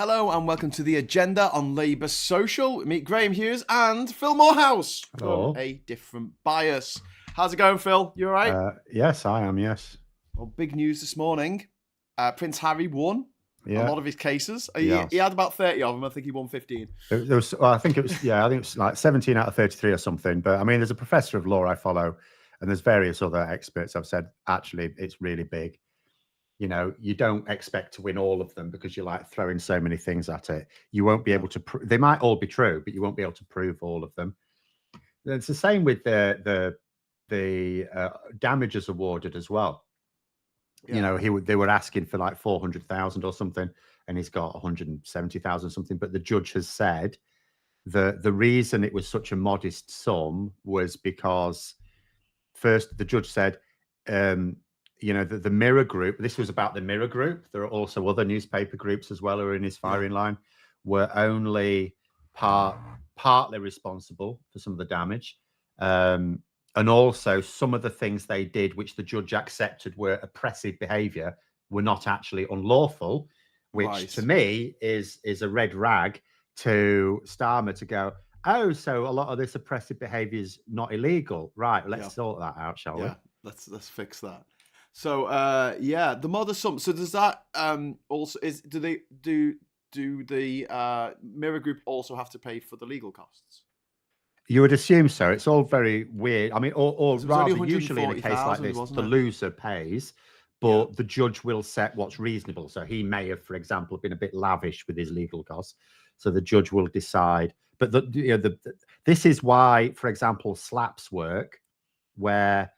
Hello and welcome to the agenda on Labour Social. Meet Graham Hughes and Phil Morehouse Hello. from A Different Bias. How's it going, Phil? You all right? Yes, I am, yes. Well, big news this morning. Prince Harry won a lot of his cases. He had about 30 of them. I think he won 15. I think it was like 17 out of 33 or something. But I mean, there's a professor of law I follow, and there's various other experts I've said, actually, it's really big. You know, you don't expect to win all of them because you're like throwing so many things at it. You won't be able to, they might all be true, but you won't be able to prove all of them. It's the same with the damages awarded as well. Yeah. You know, they were asking for like 400,000 or something, and he's got 170,000 something. But the judge has said that the reason it was such a modest sum was because, first, the judge said, you know, the Mirror Group, this was about the Mirror Group. There are also other newspaper groups as well who are in his firing line, were only partly responsible for some of the damage. And also some of the things they did, which the judge accepted were oppressive behavior, were not actually unlawful, which to me is a red rag to Starmer to go, oh, so a lot of this oppressive behavior is not illegal. Right, let's sort that out, shall we? Let's fix that. So the mother sum. So does that also do the Mirror Group also have to pay for the legal costs? You would assume so. It's all very weird. I mean, or rather, usually in a case like this, the loser pays, but the judge will set what's reasonable. So he may have, for example, been a bit lavish with his legal costs. So the judge will decide. But this is why, for example, slaps work, where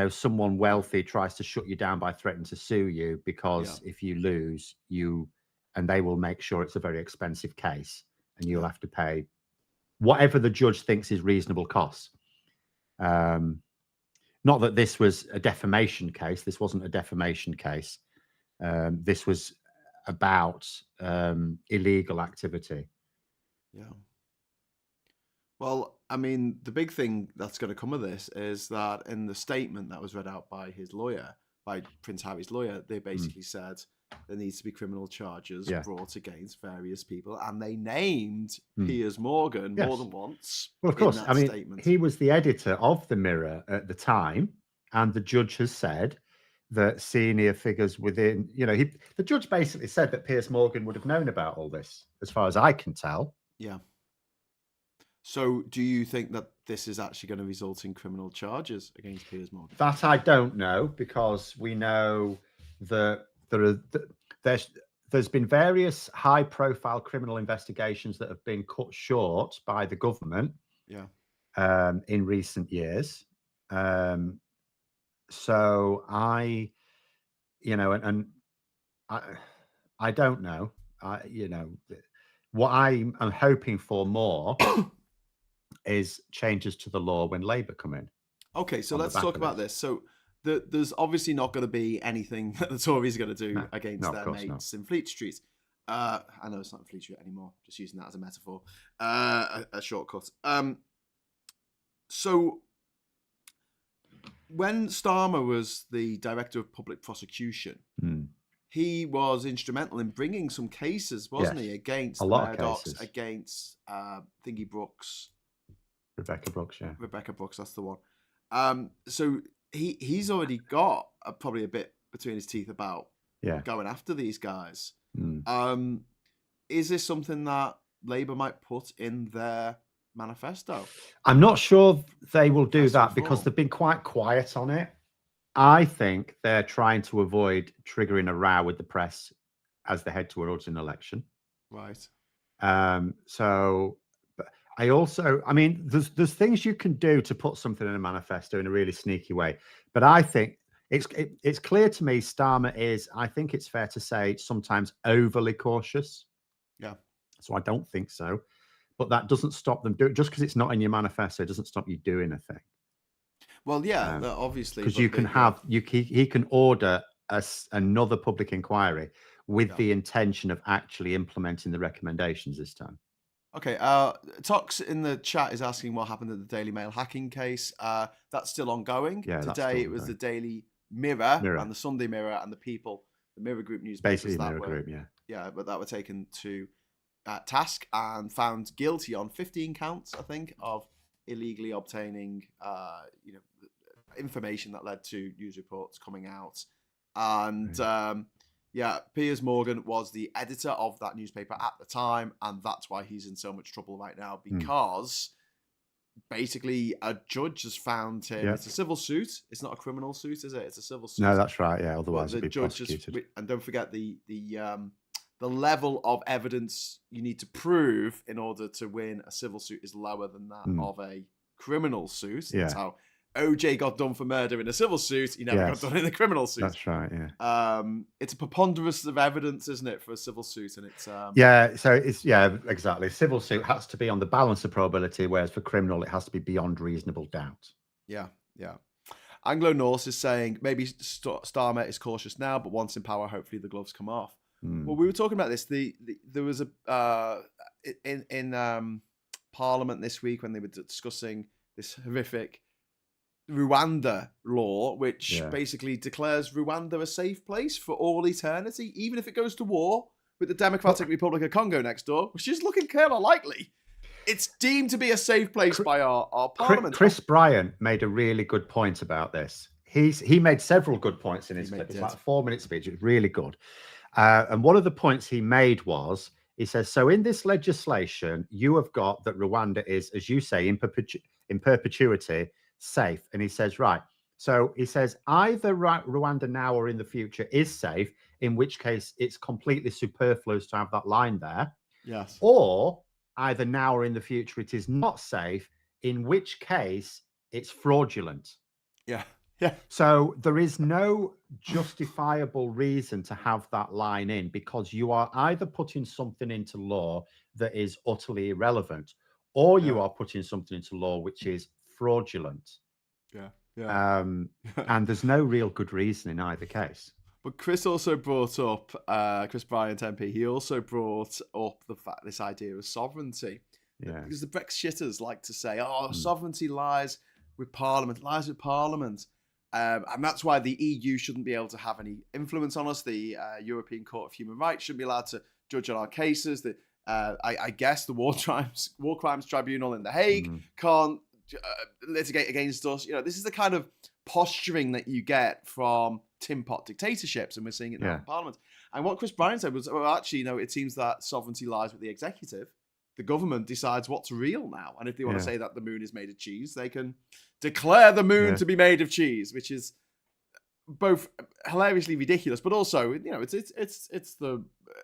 someone wealthy tries to shut you down by threatening to sue you because if you lose, and they will make sure it's a very expensive case, and you'll have to pay whatever the judge thinks is reasonable costs. Not that this was a defamation case. This wasn't a defamation case. This was about illegal activity. Yeah. Well, I mean, the big thing that's going to come of this is that in the statement that was read out by his lawyer, by Prince Harry's lawyer, they basically said there needs to be criminal charges brought against various people, and they named Piers Morgan more than once. Well, of course. I mean, statement. He was the editor of the Mirror at the time, and the judge has said that senior figures within, the judge basically said that Piers Morgan would have known about all this, as far as I can tell. Yeah. So do you think that this is actually going to result in criminal charges against Piers Morgan? That I don't know, because we know that there's been various high-profile criminal investigations that have been cut short by the government in recent years. So I don't know. What I'm hoping for more is changes to the law when Labour come in. Okay, so let's talk about this. So there's obviously not going to be anything that the Tories are going to do against their mates in Fleet Street. I know it's not in Fleet Street anymore, just using that as a metaphor, a shortcut. So when Starmer was the Director of Public Prosecution, he was instrumental in bringing some cases, wasn't he, against the Murdochs, against Thingy Brooks. Rebecca Brooks, Rebecca Brooks, that's the one. So he's already got probably a bit between his teeth about going after these guys. Is this something that Labour might put in their manifesto? I'm not sure they will do that because they've been quite quiet on it. I think they're trying to avoid triggering a row with the press as they head towards an election. Right. So I mean, there's things you can do to put something in a manifesto in a really sneaky way. But I think it's clear to me Starmer is, I think it's fair to say, sometimes overly cautious. Yeah. So I don't think so. But that doesn't stop them doing, just because it's not in your manifesto, doesn't stop you doing a thing. Well, obviously. Because you can he can order another public inquiry with the intention of actually implementing the recommendations this time. Okay, Tox in the chat is asking what happened at the Daily Mail hacking case. That's still ongoing. Today it was the Daily Mirror and the Sunday Mirror and the People, the Mirror Group newspapers. Basically, Mirror Group, but that were taken to task and found guilty on 15 counts, I think, of illegally obtaining, information that led to news reports coming out. And Piers Morgan was the editor of that newspaper at the time, and that's why he's in so much trouble right now, because basically a judge has found him. It's a civil suit. It's not a criminal suit, is it? It's a civil suit. No, that's right. Yeah, otherwise it'd be prosecuted. And don't forget the level of evidence you need to prove in order to win a civil suit is lower than that of a criminal suit. That's how OJ got done for murder in a civil suit. He never got done in a criminal suit. That's right. It's a preponderance of evidence, isn't it, for a civil suit? And it's So it's exactly. Civil suit has to be on the balance of probability, whereas for criminal it has to be beyond reasonable doubt. Yeah. Anglo Norse is saying maybe Starmer is cautious now, but once in power, hopefully the gloves come off. Well, we were talking about this. There was a in Parliament this week when they were discussing this horrific Rwanda law, which basically declares Rwanda a safe place for all eternity, even if it goes to war with the Democratic Republic of Congo next door, which is looking kind of likely. It's deemed to be a safe place by our Parliament. Chris Bryant made a really good point about this. He made several good points in his clip. It's like a 4-minute speech. It was really good. And one of the points he made was, he says, so in this legislation, you have got that Rwanda is, as you say, in perpetuity safe. And he says, right. So he says, either Rwanda now or in the future is safe, in which case it's completely superfluous to have that line there. Yes. Or either now or in the future it is not safe, in which case it's fraudulent. Yeah. So there is no justifiable reason to have that line in, because you are either putting something into law that is utterly irrelevant, or you are putting something into law which is fraudulent. And there's no real good reason in either case. But Chris also brought up, Chris Bryant MP, he also brought up this idea of sovereignty. Because the Brexiteers like to say, sovereignty lies with Parliament. And that's why the EU shouldn't be able to have any influence on us. The European Court of Human Rights shouldn't be allowed to judge on our cases. I guess the War Crimes Tribunal in The Hague can't litigate against us. This is the kind of posturing that you get from tin pot dictatorships, and we're seeing it now in Parliament. And what Chris Bryant said was, actually, it seems that sovereignty lies with the executive. The government decides what's real now. And if they want to say that the moon is made of cheese, they can declare the moon to be made of cheese, which is both hilariously ridiculous, but also,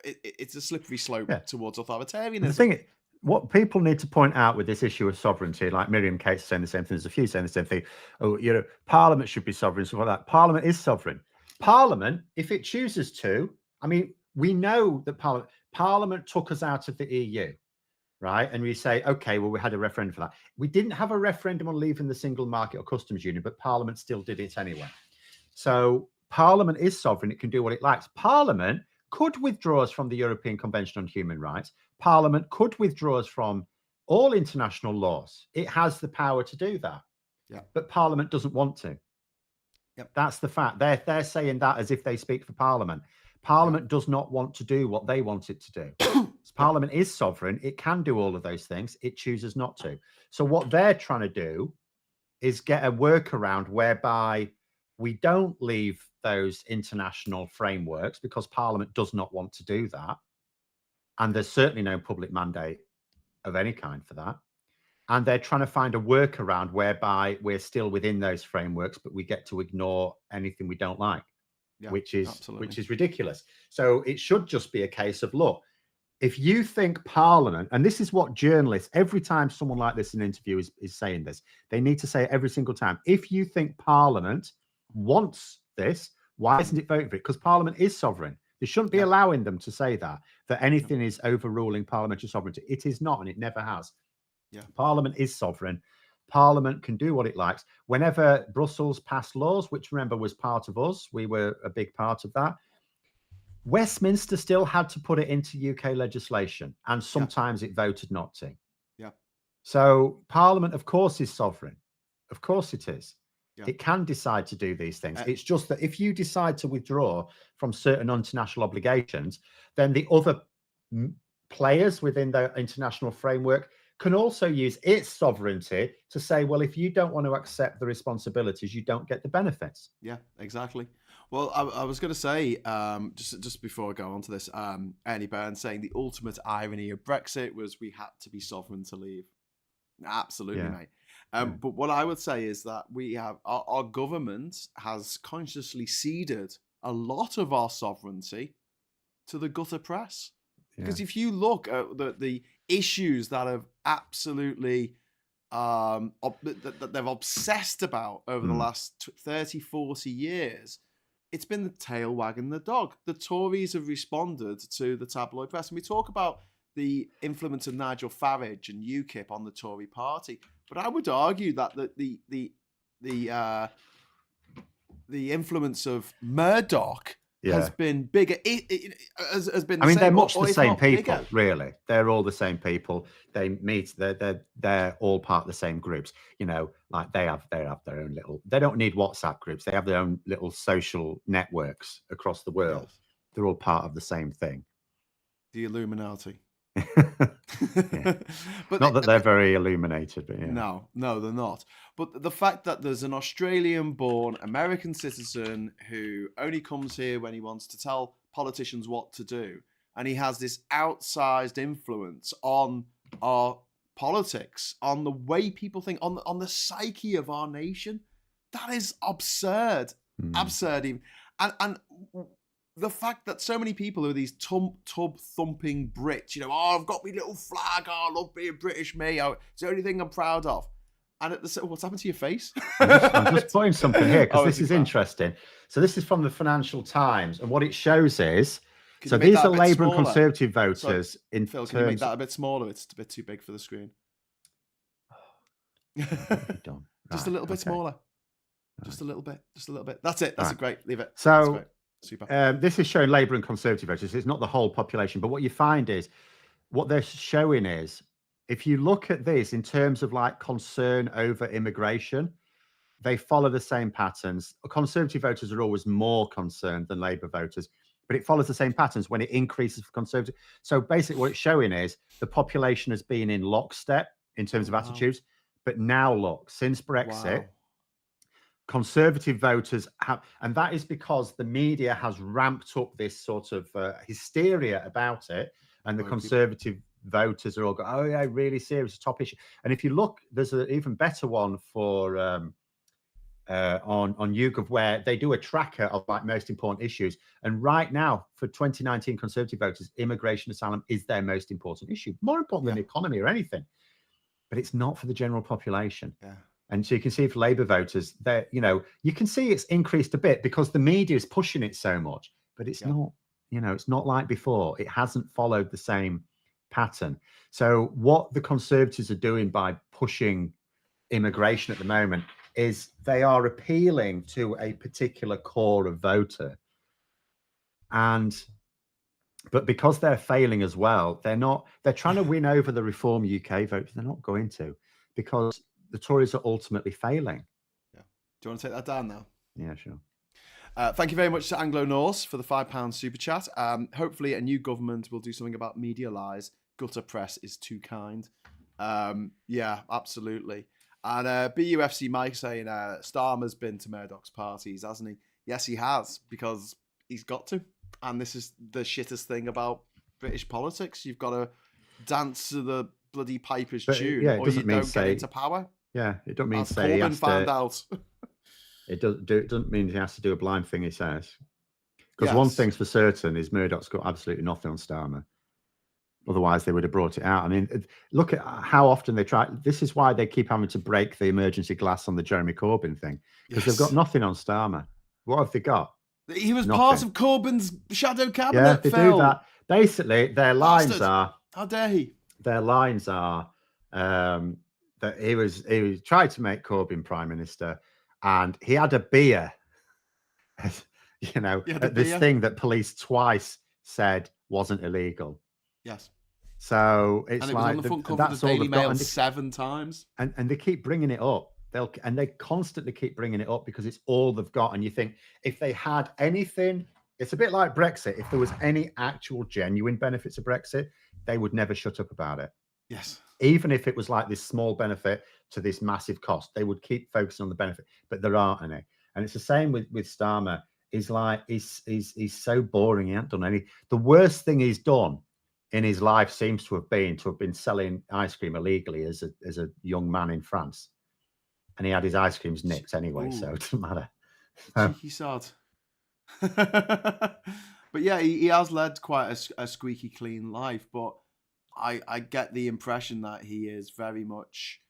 it's a slippery slope towards authoritarianism. The thing, what people need to point out with this issue of sovereignty, like Miriam Cates saying the same thing, there's a few saying the same thing. Parliament should be sovereign, stuff like that. Parliament is sovereign. Parliament, if it chooses to, we know that Parliament took us out of the EU. Right. And we say, OK, well, we had a referendum for that. We didn't have a referendum on leaving the single market or customs union, but Parliament still did it anyway. So Parliament is sovereign. It can do what it likes. Parliament could withdraw us from the European Convention on Human Rights. Parliament could withdraw us from all international laws. It has the power to do that. But Parliament doesn't want to. That's the fact. They're saying that as if they speak for Parliament. Parliament does not want to do what they want it to do. Parliament is sovereign. It can do all of those things. It chooses not to. So what they're trying to do is get a workaround whereby we don't leave those international frameworks, because Parliament does not want to do that. And there's certainly no public mandate of any kind for that. And they're trying to find a workaround whereby we're still within those frameworks, but we get to ignore anything we don't like, which is ridiculous. So it should just be a case of, look, if you think Parliament, and this is what journalists, every time someone like this in an interview is saying this, they need to say it every single time. If you think Parliament wants this, why isn't it voting for it? Because Parliament is sovereign. They shouldn't be allowing them to say that anything is overruling parliamentary sovereignty. It is not, and it never has. Parliament is sovereign. Parliament can do what it likes. Whenever Brussels passed laws, which remember was part of us, we were a big part of that, Westminster still had to put it into UK legislation, and sometimes it voted not to. So Parliament, of course, is sovereign. Of course it is. Yeah. It can decide to do these things. It's just that if you decide to withdraw from certain international obligations, then the other players within the international framework can also use its sovereignty to say, well, if you don't want to accept the responsibilities, you don't get the benefits. Yeah, exactly. Well, I was going to say, just before I go on to this, Ernie Burns saying the ultimate irony of Brexit was we had to be sovereign to leave. Absolutely, mate. But what I would say is that we have our government has consciously ceded a lot of our sovereignty to the gutter press. Because if you look at the issues that have absolutely that they've obsessed about over the last 30, 40 years, it's been the tail wagging the dog. The Tories have responded to the tabloid press. And we talk about the influence of Nigel Farage and UKIP on the Tory party. But I would argue that the influence of Murdoch has been bigger. Has been. I mean, they're much the the same people, bigger. really. They're all the same people. They meet. They're all part of the same groups. You know, like they have their own little. They don't need WhatsApp groups. They have their own little social networks across the world. Yes. They're all part of the same thing. The Illuminati. But not that they're very illuminated, but no, they're not. But the fact that there's an Australian-born American citizen who only comes here when he wants to tell politicians what to do, and he has this outsized influence on our politics, on the way people think, on the psyche of our nation, that is absurd. Absurd even. And the fact that so many people who are these tub-thumping Brits, I've got my little flag, I love being British, me, it's the only thing I'm proud of. And what's happened to your face? I'm just putting something here because this is interesting. So this is from the Financial Times, and what it shows is, so these are Labour and Conservative voters. Phil, can you make that a bit smaller? It's a bit too big for the screen. Just a little bit smaller. Just a little bit. That's it. That's great. Leave it. So this is showing Labour and Conservative voters. It's not the whole population, but what you find is what they're showing is, if you look at this in terms of like concern over immigration, they follow the same patterns. Conservative voters are always more concerned than Labour voters, but it follows the same patterns when it increases for Conservative. So basically what it's showing is the population has been in lockstep in terms of attitudes, but now look, since Brexit, Conservative voters have, and that is because the media has ramped up this sort of hysteria about it, and the Conservative voters are all going, oh yeah, really serious, top issue. And if you look, there's an even better one for on YouGov, where they do a tracker of like most important issues. And right now, for 2019 Conservative voters, immigration asylum is their most important issue, more important than the economy or anything. But it's not for the general population. Yeah. And so you can see for Labour voters, that you can see it's increased a bit because the media is pushing it so much, but it's not, it's not like before. It hasn't followed the same pattern. So what the Conservatives are doing by pushing immigration at the moment is they are appealing to a particular core of voter. But because they're failing as well, they're trying to win over the Reform UK voters. They're not going to, because the Tories are ultimately failing. Yeah. Do you want to take that down now? Yeah, sure. Thank you very much to Anglo Norse for the £5 super chat. Hopefully a new government will do something about media lies. Gutter press is too kind. Yeah, absolutely. And BUFC Mike saying Starmer's been to Murdoch's parties, hasn't he? Yes, he has, because he's got to. And this is the shittest thing about British politics. You've got to dance to the bloody Piper's tune, or you don't get into power. Yeah, it doesn't mean as Corbyn found out. It doesn't mean he has to do a blind thing he says. Because one thing's for certain is Murdoch's got absolutely nothing on Starmer. Otherwise, they would have brought it out. I mean, look at how often they try. This is why they keep having to break the emergency glass on the Jeremy Corbyn thing, because they've got nothing on Starmer. What have they got? He was part of Corbyn's shadow cabinet. Yeah, they do that. Basically, their lines are. How dare he? Their lines are that he tried to make Corbyn Prime Minister, and he had a beer, at this thing that police twice said wasn't illegal. Yes. So it's and it like was on the front cover of the Daily Mail 7 times. And they keep bringing it up. and they constantly keep bringing it up because it's all they've got. And you think if they had anything, it's a bit like Brexit. If there was any actual genuine benefits of Brexit, they would never shut up about it. Yes. Even if it was like this small benefit to this massive cost, they would keep focusing on the benefit, but there aren't any. And it's the same with Starmer. He's like, he's so boring. He hasn't done any. The worst thing he's done in his life seems to have been selling ice cream illegally as a young man in France. And he had his ice creams nicked anyway, so it doesn't matter. Cheeky sod. But yeah, he has led quite a squeaky clean life, but I get the impression that he is very much,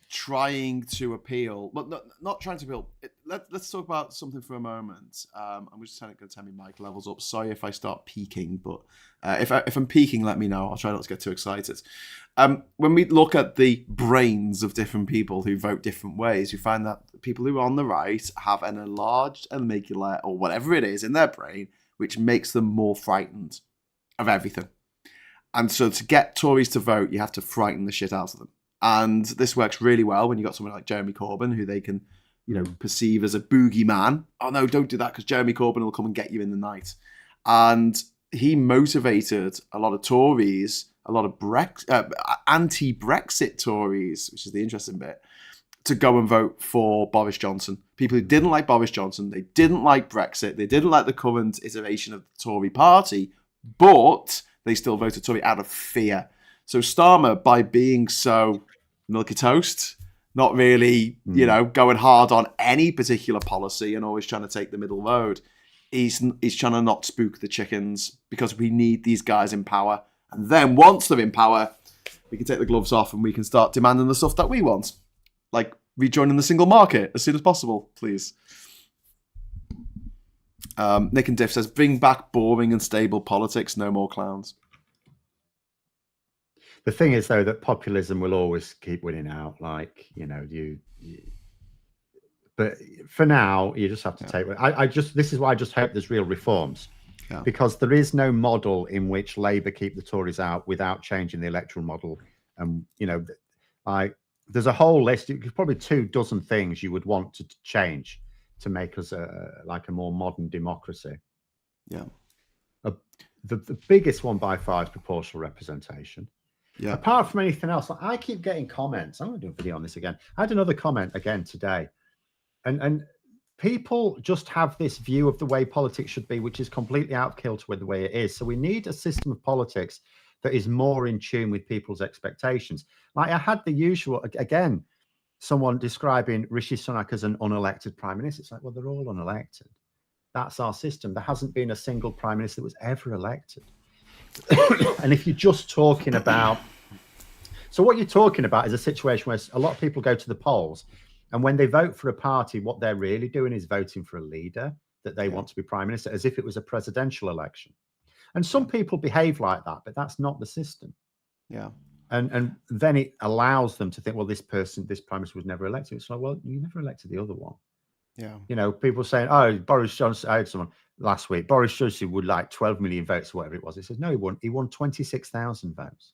trying to appeal, but not trying to appeal. Let's talk about something for a moment. I'm just going to turn my mic levels up. Sorry if I start peaking, but if I'm peaking, let me know. I'll try not to get too excited. When we look at the brains of different people who vote different ways, we find that people who are on the right have an enlarged amygdala or whatever it is in their brain, which makes them more frightened of everything. And so to get Tories to vote, you have to frighten the shit out of them. And this works really well when you've got someone like Jeremy Corbyn, who they can, perceive as a boogeyman. Oh, no, don't do that because Jeremy Corbyn will come and get you in the night. And he motivated a lot of Tories, a lot of anti-Brexit Tories, which is the interesting bit, to go and vote for Boris Johnson. People who didn't like Boris Johnson, they didn't like Brexit, they didn't like the current iteration of the Tory party, but they still voted Tory out of fear. So Starmer, by being so milky toast, not really, going hard on any particular policy and always trying to take the middle road, he's trying to not spook the chickens because we need these guys in power. And then once they're in power, we can take the gloves off and we can start demanding the stuff that we want. Like rejoining the single market as soon as possible, please. Nick and Diff says, bring back boring and stable politics, no more clowns. The thing is, though, that populism will always keep winning out. Like, but for now, you just have to take it. This is why I just hope there's real reforms, because there is no model in which Labour keep the Tories out without changing the electoral model. And, there's a whole list, probably 24 things you would want to change to make us a more modern democracy. Yeah. The biggest one by far is proportional representation. Yeah. Apart from anything else, I keep getting comments. I'm going to do a video on this again. I had another comment again today. And people just have this view of the way politics should be, which is completely out of kilter with the way it is. So we need a system of politics that is more in tune with people's expectations. Like I had the usual, again, someone describing Rishi Sunak as an unelected prime minister. It's like, well, they're all unelected. That's our system. There hasn't been a single prime minister that was ever elected. And if you're just talking about, so what you're talking about is a situation where a lot of people go to the polls, and when they vote for a party, what they're really doing is voting for a leader that they want to be prime minister, as if it was a presidential election. And some people behave like that, but that's not the system. Yeah. And then it allows them to think, well, this prime minister was never elected. It's like, well, you never elected the other one. Yeah. People saying, oh, Boris Johnson, I had someone last week, Boris Johnson would like 12 million votes or whatever it was. He said, no, he won. He won 26,000 votes.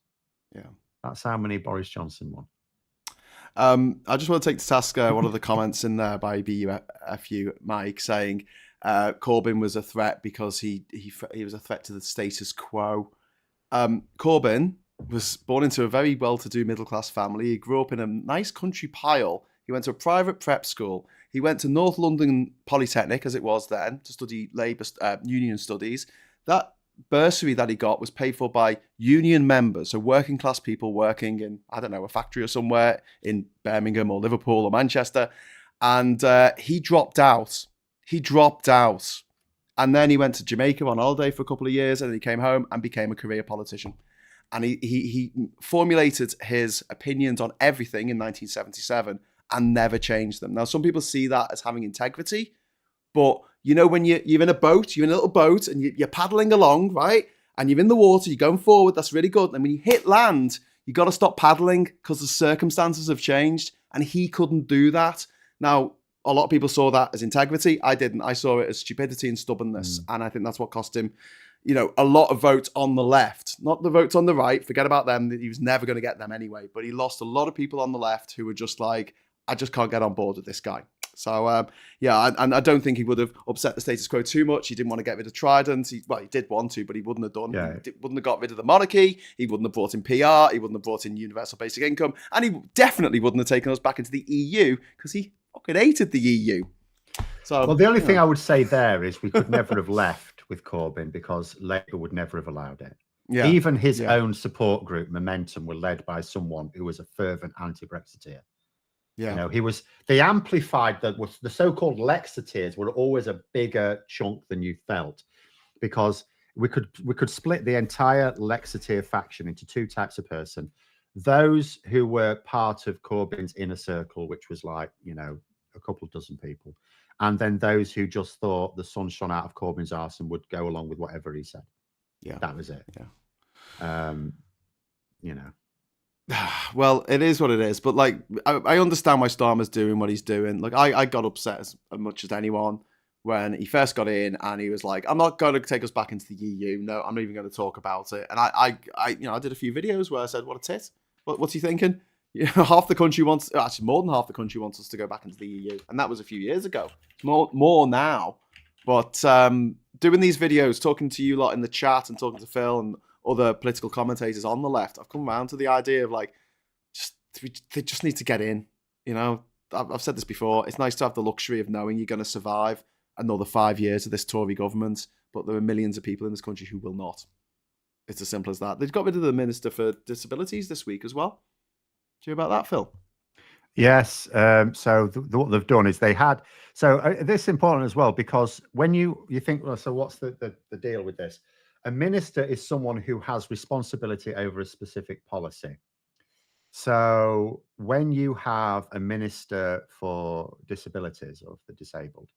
Yeah. That's how many Boris Johnson won. I just want to take to task one of the comments in there by BUFU Mike saying Corbyn was a threat because he was a threat to the status quo. Corbyn was born into a very well-to-do middle-class family. He grew up in a nice country pile. He went to a private prep school. He went to North London Polytechnic, as it was then, to study labour union studies. That bursary that he got was paid for by union members, so working class people working in, I don't know, a factory or somewhere in Birmingham or Liverpool or Manchester. And he dropped out. And then he went to Jamaica on holiday for a couple of years, and then he came home and became a career politician. And he formulated his opinions on everything in 1977 and never changed them. Now, some people see that as having integrity, but when you're in a boat, you're in a little boat and you're paddling along, right? And you're in the water, you're going forward, that's really good. And when you hit land, you got to stop paddling because the circumstances have changed. And he couldn't do that. Now, a lot of people saw that as integrity. I didn't. I saw it as stupidity and stubbornness. And I think that's what cost him, a lot of votes on the left, not the votes on the right. Forget about them. He was never going to get them anyway. But he lost a lot of people on the left who were just like, I just can't get on board with this guy. So, and I don't think he would have upset the status quo too much. He didn't want to get rid of Trident. He did want to, but he wouldn't have done. Yeah. He wouldn't have got rid of the monarchy. He wouldn't have brought in PR. He wouldn't have brought in universal basic income. And he definitely wouldn't have taken us back into the EU because he fucking hated the EU. So, well, the only thing I would say there is we could never have left with Corbyn because Labour would never have allowed it. Yeah. Even his own support group, Momentum, were led by someone who was a fervent anti-Brexiteer. Yeah, they amplified the so-called Lexiteers were always a bigger chunk than you felt, because we could split the entire Lexiteer faction into two types of person: those who were part of Corbyn's inner circle, which was like a couple of dozen people, and then those who just thought the sun shone out of Corbyn's arse and would go along with whatever he said. Yeah, that was it. Yeah, Well, it is what it is. But like, I understand why Starmer's doing what he's doing. Like, I got upset as much as anyone when he first got in, and he was like, "I'm not going to take us back into the EU. No, I'm not even going to talk about it." And I did a few videos where I said, "What a tit! What's he thinking?" Half the country wants, actually more than half the country wants us to go back into the EU, and that was a few years ago. It's more now. But doing these videos, talking to you lot in the chat, and talking to Phil and other political commentators on the left, I've come around to the idea of like, they just need to get in. I've said this before. It's nice to have the luxury of knowing you're going to survive another 5 years of this Tory government, but there are millions of people in this country who will not. It's as simple as that. They've got rid of the Minister for Disabilities this week as well. Do you hear about that, Phil? Yes. So what they've done is they had. So this is important as well, because when you think, well, so what's the deal with this? A minister is someone who has responsibility over a specific policy. So when you have a minister for disabilities or the disabled,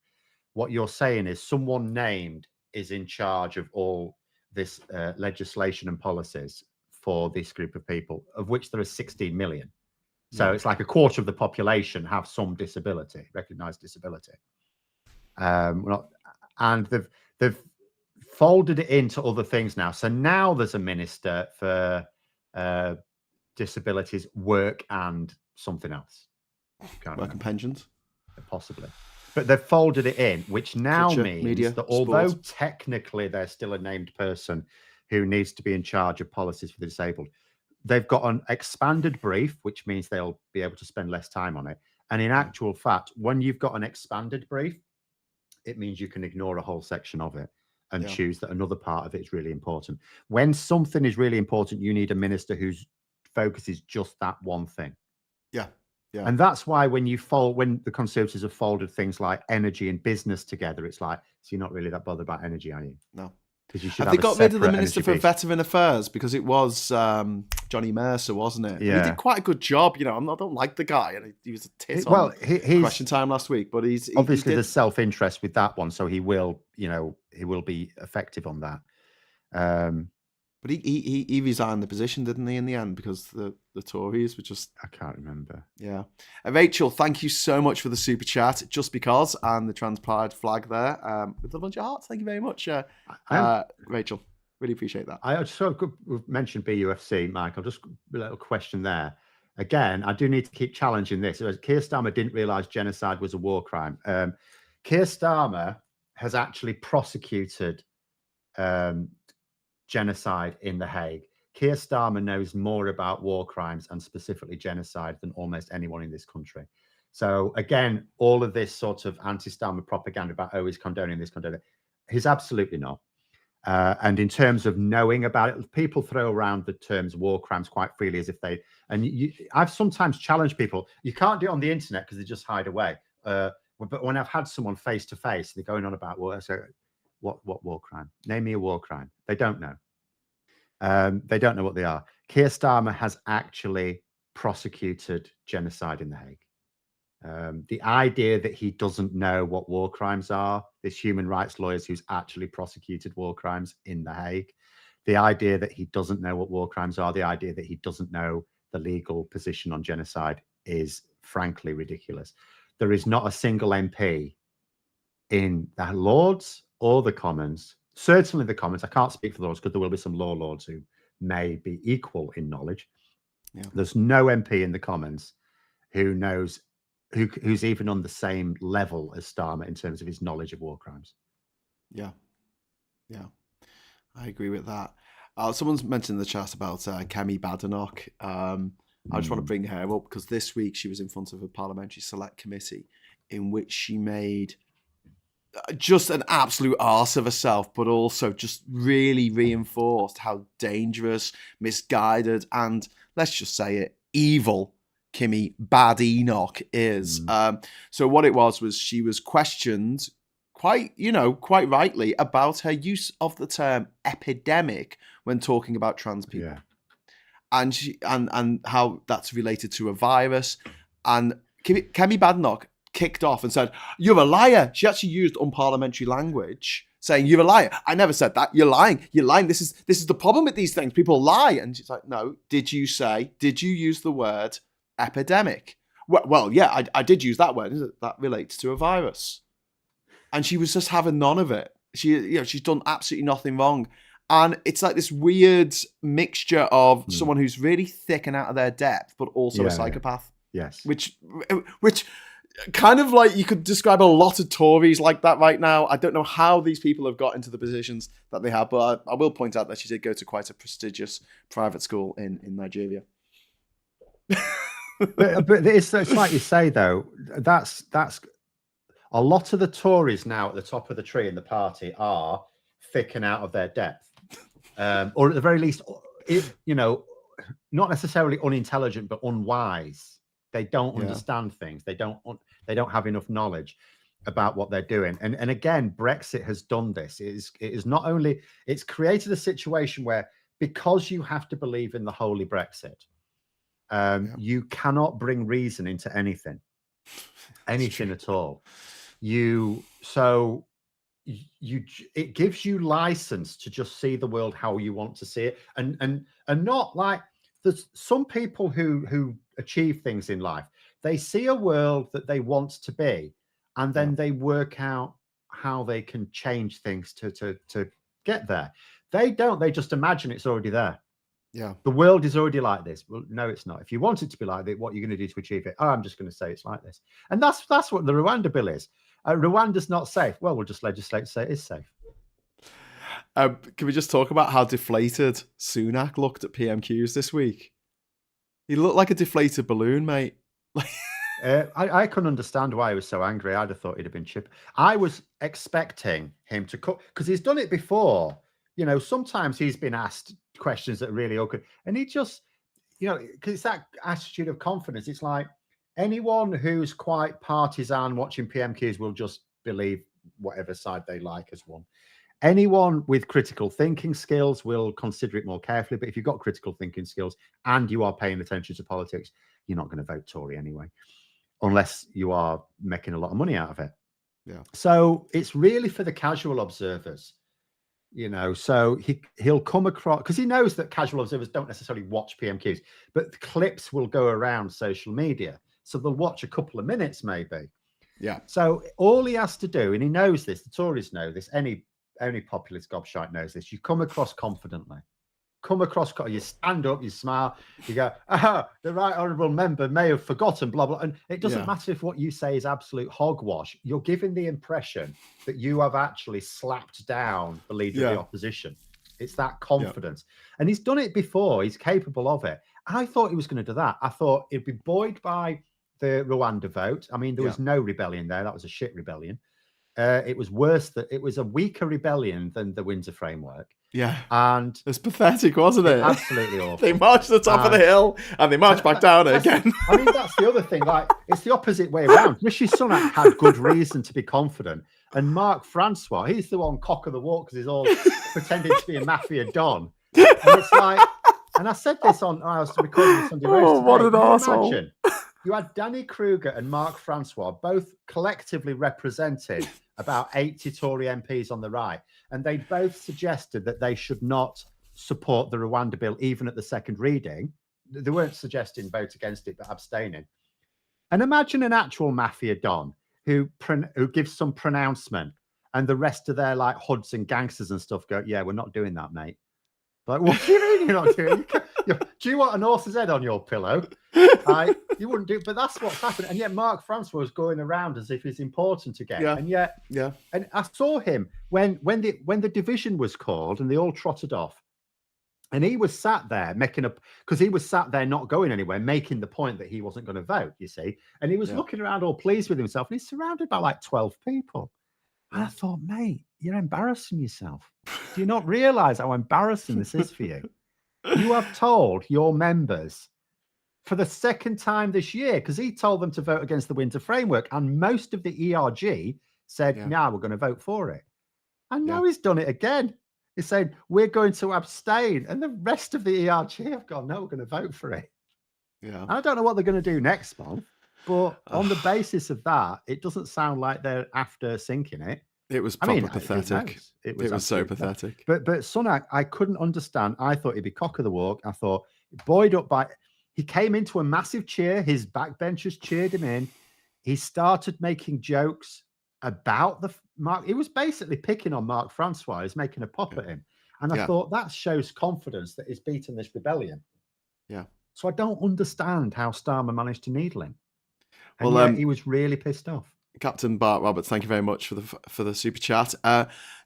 what you're saying is someone named is in charge of all this legislation and policies for this group of people, of which there are 16 million. So it's like a quarter of the population have some disability, recognized disability. And they've folded it into other things now. So now there's a minister for disabilities, work, and something else. Work and pensions, possibly. But they've folded it in, which now means that although technically they're still a named person who needs to be in charge of policies for the disabled, they've got an expanded brief, which means they'll be able to spend less time on it. And in actual fact, when you've got an expanded brief, it means you can ignore a whole section of it and choose that another part of it is really important. When something is really important, you need a minister whose focus is just that one thing. Yeah. Yeah. And that's why when the Conservatives have folded things like energy and business together, it's like, so you're not really that bothered about energy, are you? No. Because you should have they got rid of the Minister for Veteran Affairs because it was Johnny Mercer, wasn't it? Yeah. He did quite a good job. I don't like the guy, and he was a tit on Question Time last week. But he's obviously there's self-interest with that one, so he will be effective on that. But he resigned the position, didn't he, in the end, because the Tories were just... I can't remember. Yeah. Rachel, thank you so much for the super chat, just because, and the trans pride flag there, with a bunch of hearts. Thank you very much, Rachel. Really appreciate that. I just mentioned BUFC, Michael. Just a little question there. Again, I do need to keep challenging this. Keir Starmer didn't realise genocide was a war crime. Keir Starmer has actually prosecuted... genocide in The Hague. Keir Starmer knows more about war crimes and specifically genocide than almost anyone in this country. So again, all of this sort of anti-Starmer propaganda about, he's condoning this, condoning it. He's absolutely not. And in terms of knowing about it, people throw around the terms war crimes quite freely as if they, I've sometimes challenged people, you can't do it on the internet because they just hide away. But when I've had someone face to face, they're going on about war. So what war crime? Name me a war crime. They don't know. They don't know what they are. Keir Starmer has actually prosecuted genocide in The Hague. The idea that he doesn't know what war crimes are, this human rights lawyer who's actually prosecuted war crimes in The Hague, the idea that he doesn't know what war crimes are, the idea that he doesn't know the legal position on genocide is frankly ridiculous. There is not a single MP in the Lords or the Commons certainly the Commons, I can't speak for the Lords because there will be some law lords who may be equal in knowledge. Yeah. There's no MP in the Commons who knows, who's even on the same level as Starmer in terms of his knowledge of war crimes. Yeah. Yeah. I agree with that. Someone's mentioned in the chat about Kemi Badenoch. I just want to bring her up because this week she was in front of a parliamentary select committee in which she made just an absolute arse of herself, but also just really reinforced how dangerous, misguided, and let's just say it, evil Kemi Badenoch is. So what it was she was questioned quite rightly about her use of the term epidemic when talking about trans people. Yeah. And how that's related to a virus. And Kemi Badenoch kicked off and said, "You're a liar." She actually used unparliamentary language, saying, "You're a liar. I never said that. You're lying. You're lying. This is the problem with these things. People lie." And she's like, "No. Did you use the word epidemic?" Well, yeah, I did use that word. That relates to a virus. And she was just having none of it. She's done absolutely nothing wrong. And it's like this weird mixture of someone who's really thick and out of their depth, but also a psychopath. Yes. Which kind of like you could describe a lot of Tories like that right now. I don't know how these people have got into the positions that they have, but I will point out that she did go to quite a prestigious private school in Nigeria. but it's like you say, though, that's a lot of the Tories now at the top of the tree in the party are thick and out of their depth. Or at the very least, not necessarily unintelligent, but unwise. They don't understand things. They don't have enough knowledge about what they're doing. And again, Brexit has done this. It's created a situation where, because you have to believe in the holy Brexit, you cannot bring reason into anything at all. It gives you license to just see the world how you want to see it, and not like there's some people who achieve things in life. They see a world that they want to be, and then they work out how they can change things to get there. They don't. They just imagine it's already there. Yeah, the world is already like this. Well, no, it's not. If you want it to be like that, what are you going to do to achieve it? Oh, I'm just going to say it's like this, and that's what the Rwanda bill is. Rwanda's not safe. Well, we'll just legislate to say it is safe. Can we just talk about how deflated Sunak looked at PMQs this week? He looked like a deflated balloon, mate. I couldn't understand why he was so angry. I'd have thought he'd have been chip. I was expecting him to cut, because he's done it before. Sometimes he's been asked questions that are really awkward, and he just, because it's that attitude of confidence. It's like, anyone who's quite partisan watching PMQs will just believe whatever side they like as one. Anyone with critical thinking skills will consider it more carefully. But if you've got critical thinking skills and you are paying attention to politics, you're not going to vote Tory anyway, unless you are making a lot of money out of it. Yeah. So it's really for the casual observers, so he'll come across, because he knows that casual observers don't necessarily watch PMQs, but the clips will go around social media. So they'll watch a couple of minutes, maybe. Yeah. So all he has to do, and he knows this, the Tories know this, any populist gobshite knows this, you come across confidently. You stand up, you smile, you go, the right honourable member may have forgotten, blah, blah. And it doesn't matter if what you say is absolute hogwash. You're giving the impression that you have actually slapped down the leader of the opposition. It's that confidence. And he's done it before. He's capable of it. I thought he was going to do that. I thought he'd be buoyed by the Rwanda vote. I mean, there was no rebellion there. That was a shit rebellion. It was worse. It was a weaker rebellion than the Windsor Framework. Yeah. And it's pathetic, wasn't it? Absolutely awful. They marched to the top of the hill and they marched back down again. I mean, that's the other thing. Like, it's the opposite way around. Rishi Sunak had good reason to be confident. And Mark Francois, he's the one cock of the walk because he's all pretending to be a mafia don. And it's like, and I said this I was recording the Sunday Roast today. What an arsehole. Imagine, you had Danny Kruger and Mark Francois both collectively represented about 80 Tory MPs on the right, and they both suggested that they should not support the Rwanda bill even at the second reading. They weren't suggesting vote against it, but abstaining. And imagine an actual mafia don who gives some pronouncement And the rest of their like hoods and gangsters and stuff go, yeah, we're not doing that, mate. Like, what do you mean you're not doing it? Do you want an horse's head on your pillow? You wouldn't do it, but that's what's happened. And yet Mark Francois was going around as if it's important again. Yeah. And yet, and I saw him when the division was called and they all trotted off. And he was sat there because he was sat there not going anywhere, making the point that he wasn't going to vote, you see. And he was looking around all pleased with himself. And he's surrounded by like 12 people. And I thought, mate, you're embarrassing yourself. Do you not realize how embarrassing this is for you? You have told your members for the second time this year, because he told them to vote against the winter framework. And most of the ERG said, we're going to vote for it. And now he's done it again. He said, we're going to abstain. And the rest of the ERG have gone, no, we're going to vote for it. Yeah. And I don't know what they're going to do next month. But on the basis of that, it doesn't sound like they're after sinking it. It was proper pathetic. It was so pathetic. But Sunak, I couldn't understand. I thought he'd be cock of the walk. I thought buoyed up by. He came into a massive cheer. His backbenchers cheered him in. He started making jokes about Mark. He was basically picking on Mark Francois. He's making a pop at him. And I thought that shows confidence that he's beaten this rebellion. Yeah. So I don't understand how Starmer managed to needle him. And well, he was really pissed off. Captain Bart Roberts, thank you very much for the super chat.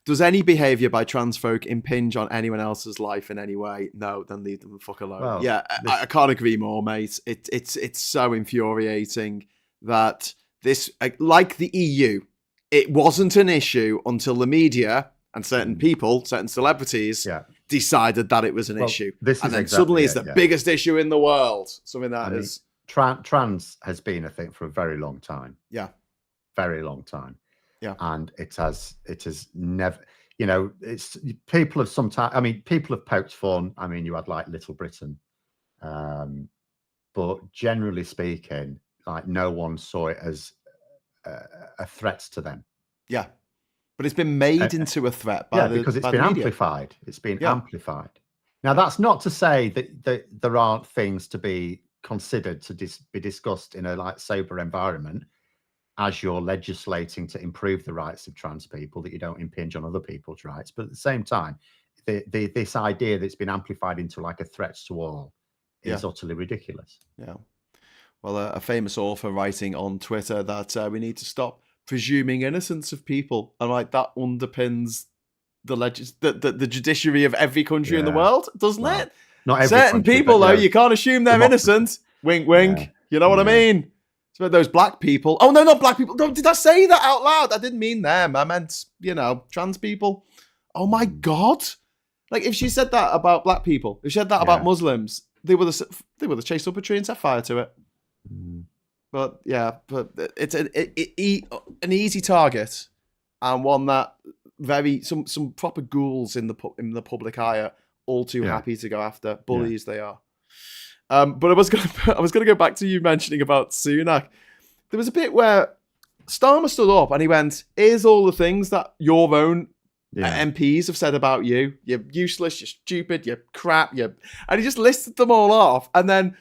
Does any behaviour by trans folk impinge on anyone else's life in any way? No, then leave them the fuck alone. Well, I can't agree more, mate. It's so infuriating that this, like the EU, it wasn't an issue until the media and certain people, certain celebrities, decided that it was an issue. And then suddenly it's the biggest issue in the world. Something that is... Trans has been a thing for a very long time. Yeah. Very long time. Yeah. And it has never, it's people have sometimes, people have poked fun. You had like Little Britain. But generally speaking, like no one saw it as a threat to them. Yeah. But it's been made into a threat by because it's been amplified. It's been amplified. Now, that's not to say that there aren't things to be considered to be discussed in a like sober environment as you're legislating to improve the rights of trans people, that you don't impinge on other people's rights. But at the same time, this idea that's been amplified into like a threat to all is utterly ridiculous. Yeah. Well, a famous author writing on Twitter that we need to stop presuming innocence of people, and like that underpins the judiciary of every country in the world, doesn't it? Not every certain country, people, though, you can't assume they're innocent. Wink, wink. Yeah. You know what I mean? It's about those black people. Oh, no, not black people. No, did I say that out loud? I didn't mean them. I meant, trans people. Oh, my God. Like, if she said that about black people, if she said that about Muslims, they would have chased up a tree and set fire to it. But, it's an easy target, and one that some proper ghouls in the public eye are all too happy to go after. Bullies they are. But I was gonna go back to you mentioning about Sunak. There was a bit where Starmer stood up and he went, "Here's all the things that your own MPs have said about you. You're useless. You're stupid. You're crap. And he just listed them all off. And then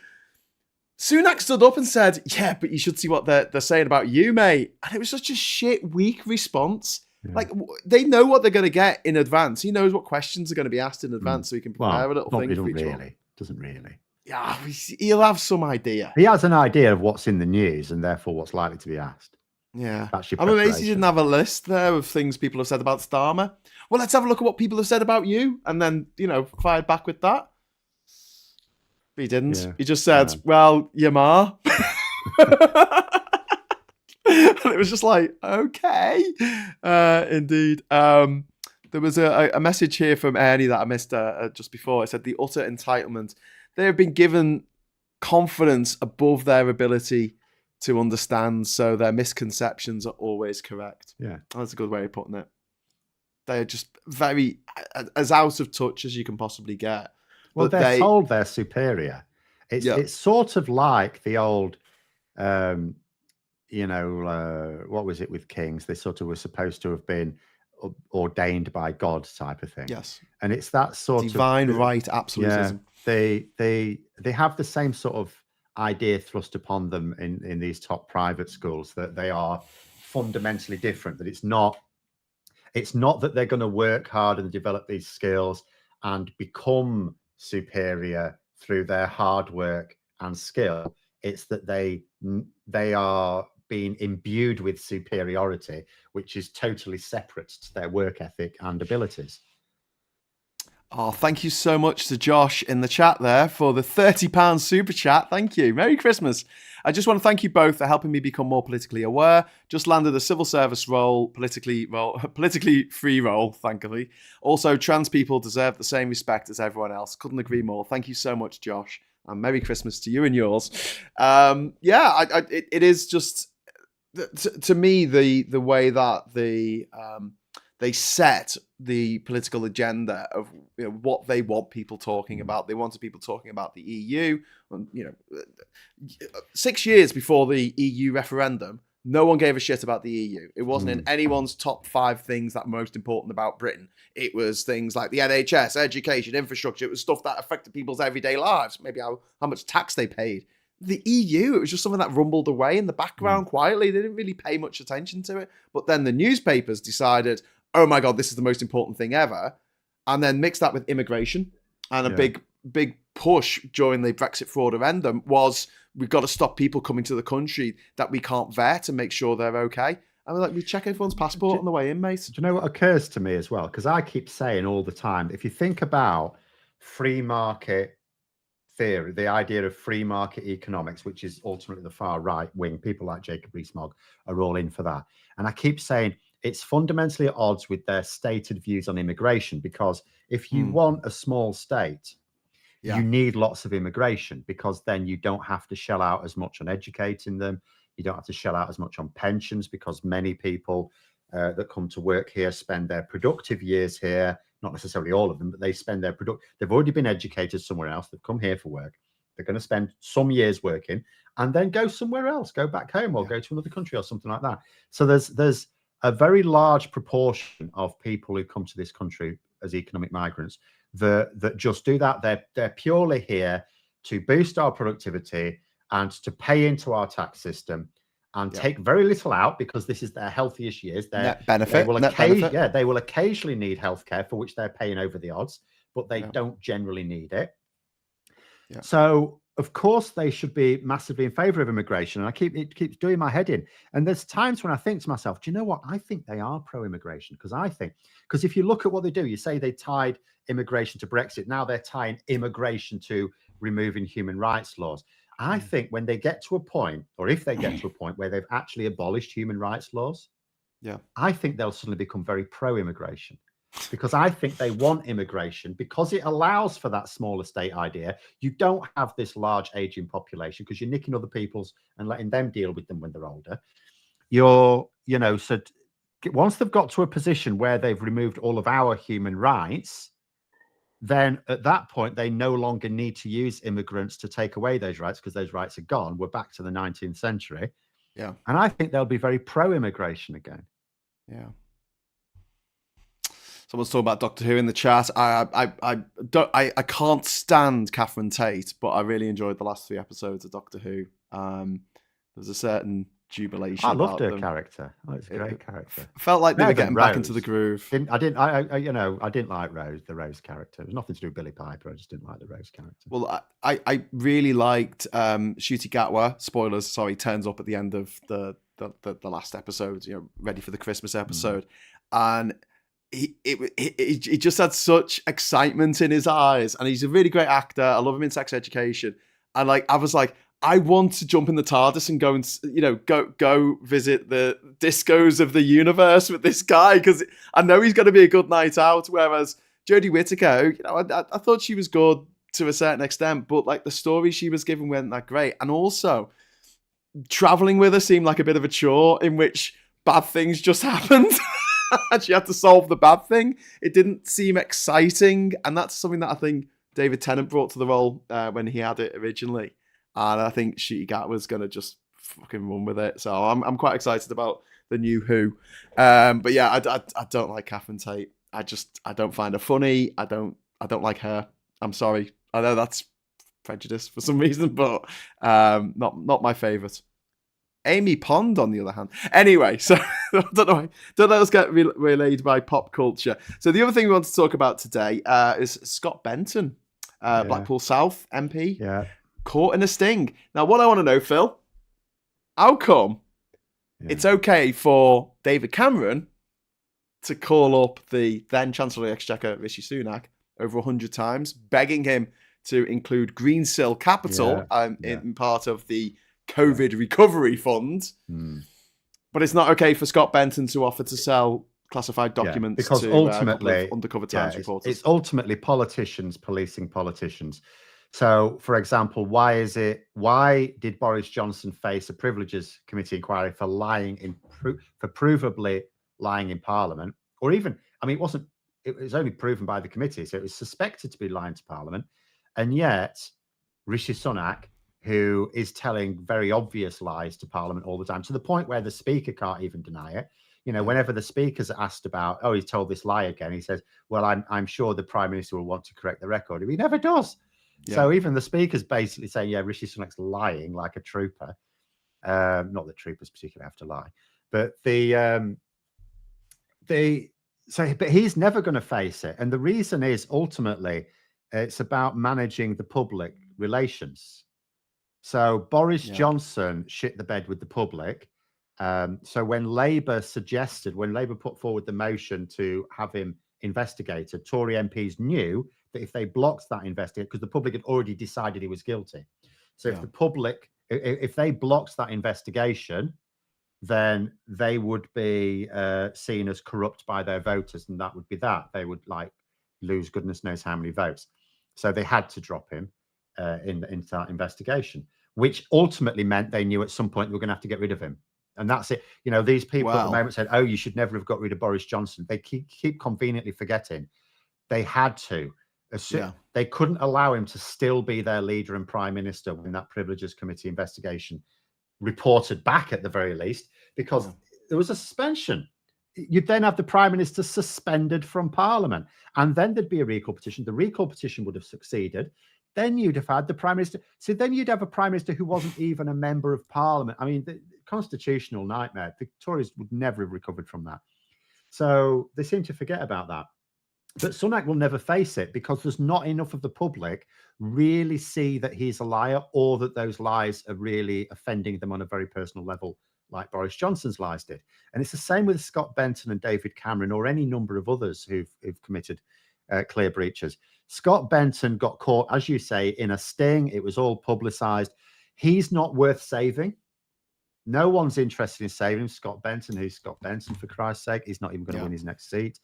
Sunak stood up and said, "Yeah, but you should see what they're saying about you, mate." And it was such a shit, weak response. Yeah. Like, they know what they're going to get in advance. He knows what questions are going to be asked in advance, so he can prepare a little thing for each one. Doesn't really. Yeah, he'll have some idea. He has an idea of what's in the news and therefore what's likely to be asked. Yeah. I'm amazed he didn't have a list there of things people have said about Starmer. Well, let's have a look at what people have said about you, and then, fired back with that. But he didn't. Yeah. He just said, well, your ma. And it was just like, okay. Indeed. There was a message here from Ernie that I missed just before. It said, the utter entitlement. They have been given confidence above their ability to understand, so their misconceptions are always correct. Yeah. That's a good way of putting it. They're just very, as out of touch as you can possibly get. Well, they're told they're superior. It's sort of like the old, what was it with kings? They sort of were supposed to have been ordained by God type of thing. Yes. And it's that sort of divine right absolutism. Yeah, they have the same sort of idea thrust upon them in these top private schools, that they are fundamentally different, that it's not It's not that they're going to work hard and develop these skills and become superior through their hard work and skill. It's that they are being imbued with superiority, which is totally separate to their work ethic and abilities. Oh, thank you so much to Josh in the chat there for the £30 super chat. Thank you. Merry Christmas. I just want to thank you both for helping me become more politically aware. Just landed a civil service role, politically free role, thankfully. Also, trans people deserve the same respect as everyone else. Couldn't agree more. Thank you so much, Josh. And Merry Christmas to you and yours. It is just, to me, the way that they set the political agenda of what they want people talking about. They wanted people talking about the EU. 6 years before the EU referendum, no one gave a shit about the EU. It wasn't in anyone's top 5 things that were most important about Britain. It was things like the NHS, education, infrastructure. It was stuff that affected people's everyday lives, maybe how much tax they paid. The EU, it was just something that rumbled away in the background quietly. They didn't really pay much attention to it. But then the newspapers decided, oh my God, this is the most important thing ever. And then mix that with immigration. And a big push during the Brexit referendum was, we've got to stop people coming to the country that we can't vet and make sure they're okay. And we're like, we check everyone's passport on the way in, mate. Do you know what occurs to me as well? Because I keep saying all the time, if you think about free market theory, the idea of free market economics, which is ultimately the far right wing, people like Jacob Rees-Mogg are all in for that. And I keep saying, it's fundamentally at odds with their stated views on immigration, because if you want a small state, you need lots of immigration, because then you don't have to shell out as much on educating them. You don't have to shell out as much on pensions, because many people that come to work here spend their productive years here. Not necessarily all of them, but they spend their they've already been educated somewhere else. They've come here for work. They're going to spend some years working and then go somewhere else, go back home or go to another country or something like that. So there's a very large proportion of people who come to this country as economic migrants that just do that. They're purely here to boost our productivity and to pay into our tax system and take very little out, because this is their healthiest years. Net benefit. They will occasionally need healthcare, for which they're paying over the odds, but they don't generally need it. Yeah. So of course they should be massively in favor of immigration. And it keeps doing my head in. And there's times when I think to myself, do you know what? I think they are pro-immigration, because if you look at what they do, you say they tied immigration to Brexit. Now they're tying immigration to removing human rights laws. I think when they get to a point, or if they get to a point where they've actually abolished human rights laws, I think they'll suddenly become very pro-immigration, because I think they want immigration because it allows for that smaller state idea. You don't have this large aging population because you're nicking other people's and letting them deal with them when they're older. So once they've got to a position where they've removed all of our human rights, then at that point, they no longer need to use immigrants to take away those rights, because those rights are gone. We're back to the 19th century. Yeah. And I think they'll be very pro-immigration again. Yeah. Someone's talking about Doctor Who in the chat. I can't stand Catherine Tate, but I really enjoyed the last 3 episodes of Doctor Who. There's a certain jubilation. I loved her character. Oh, it's a great character. Felt like they were getting back into the groove. I didn't like the Rose character. It was nothing to do with Billie Piper. I just didn't like the Rose character. Well, I really liked Ncuti Gatwa. Spoilers, sorry, turns up at the end of the last episode. Ready for the Christmas episode, and he just had such excitement in his eyes, and he's a really great actor. I love him in Sex Education, and I was like, I want to jump in the TARDIS and go and go visit the discos of the universe with this guy, because I know he's going to be a good night out. Whereas Jodie Whittaker, I thought she was good to a certain extent, but the story she was given weren't that great. And also, traveling with her seemed like a bit of a chore, in which bad things just happened. And she had to solve the bad thing. It didn't seem exciting, and that's something that I think David Tennant brought to the role when he had it originally. And I think Ncuti Gatwa was going to just fucking run with it. So I'm quite excited about the new Who. But yeah, I don't like Catherine Tate. I don't find her funny. I don't like her. I'm sorry. I know that's prejudice for some reason, but not my favourite. Amy Pond, on the other hand. Anyway, so don't let us get relayed by pop culture. So the other thing we want to talk about today is Scott Benton, Blackpool South MP, caught in a sting. Now, what I want to know, Phil, how come it's okay for David Cameron to call up the then Chancellor of the Exchequer, Rishi Sunak, over 100 times, begging him to include Greensill Capital in part of the COVID recovery fund, but it's not okay for Scott Benton to offer to sell classified documents because to ultimately undercover Times reporters. It's ultimately politicians policing politicians. So, for example, why did Boris Johnson face a Privileges Committee inquiry for provably lying in Parliament? Or even, I mean, it was only proven by the committee, so it was suspected to be lying to Parliament. And yet, Rishi Sunak, who is telling very obvious lies to Parliament all the time, to the point where the Speaker can't even deny it. You know, whenever the Speaker's asked about, he's told this lie again, he says, well, I'm sure the Prime Minister will want to correct the record. He never does. Yeah. So even the Speaker's basically saying, Rishi Sunak's lying like a trooper. Not that troopers particularly have to lie. But but he's never going to face it. And the reason is ultimately it's about managing the public relations. So Boris Johnson shit the bed with the public. So when Labour put forward the motion to have him investigated, Tory MPs knew that if they blocked that investigation, because the public had already decided he was guilty. So if they blocked that investigation, then they would be seen as corrupt by their voters, and that would be that. They would lose goodness knows how many votes. So they had to drop him into that investigation, which ultimately meant they knew at some point they were going to have to get rid of him. And that's it. You know, these people at the moment said, you should never have got rid of Boris Johnson. They keep conveniently forgetting they had to. They couldn't allow him to still be their leader and Prime Minister when that Privileges Committee investigation reported back, at the very least, because there was a suspension. You'd then have the Prime Minister suspended from Parliament, and then there'd be a recall petition. The recall petition would have succeeded. Then you'd have had the Prime Minister. So then you'd have a Prime Minister who wasn't even a member of Parliament. I mean, the constitutional nightmare. The Tories would never have recovered from that. So they seem to forget about that. But Sunak will never face it because there's not enough of the public really see that he's a liar, or that those lies are really offending them on a very personal level, like Boris Johnson's lies did. And it's the same with Scott Benton and David Cameron, or any number of others who've committed clear breaches. Scott Benton got caught, as you say, in a sting. It was all publicised. He's not worth saving. No one's interested in saving him. Scott Benton, who's Scott Benton, for Christ's sake? He's not even going to win his next seat.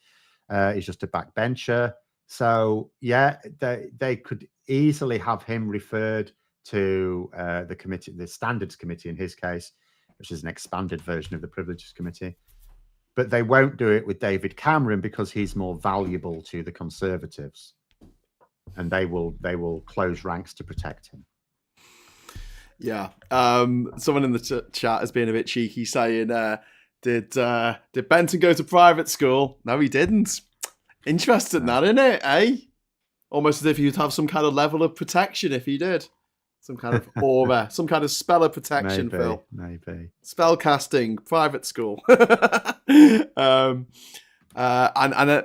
He's just a backbencher. So, they could easily have him referred to the committee, the Standards Committee in his case, which is an expanded version of the Privileges Committee. But they won't do it with David Cameron because he's more valuable to the Conservatives. And they will close ranks to protect him. Yeah. Someone in the chat has been a bit cheeky saying, did Benton go to private school? No, he didn't. Interesting, that, isn't it? Eh? Almost as if you'd have some kind of level of protection if he did. Some kind of aura, some kind of spell of protection, maybe, Phil. Maybe. Spell casting, private school. And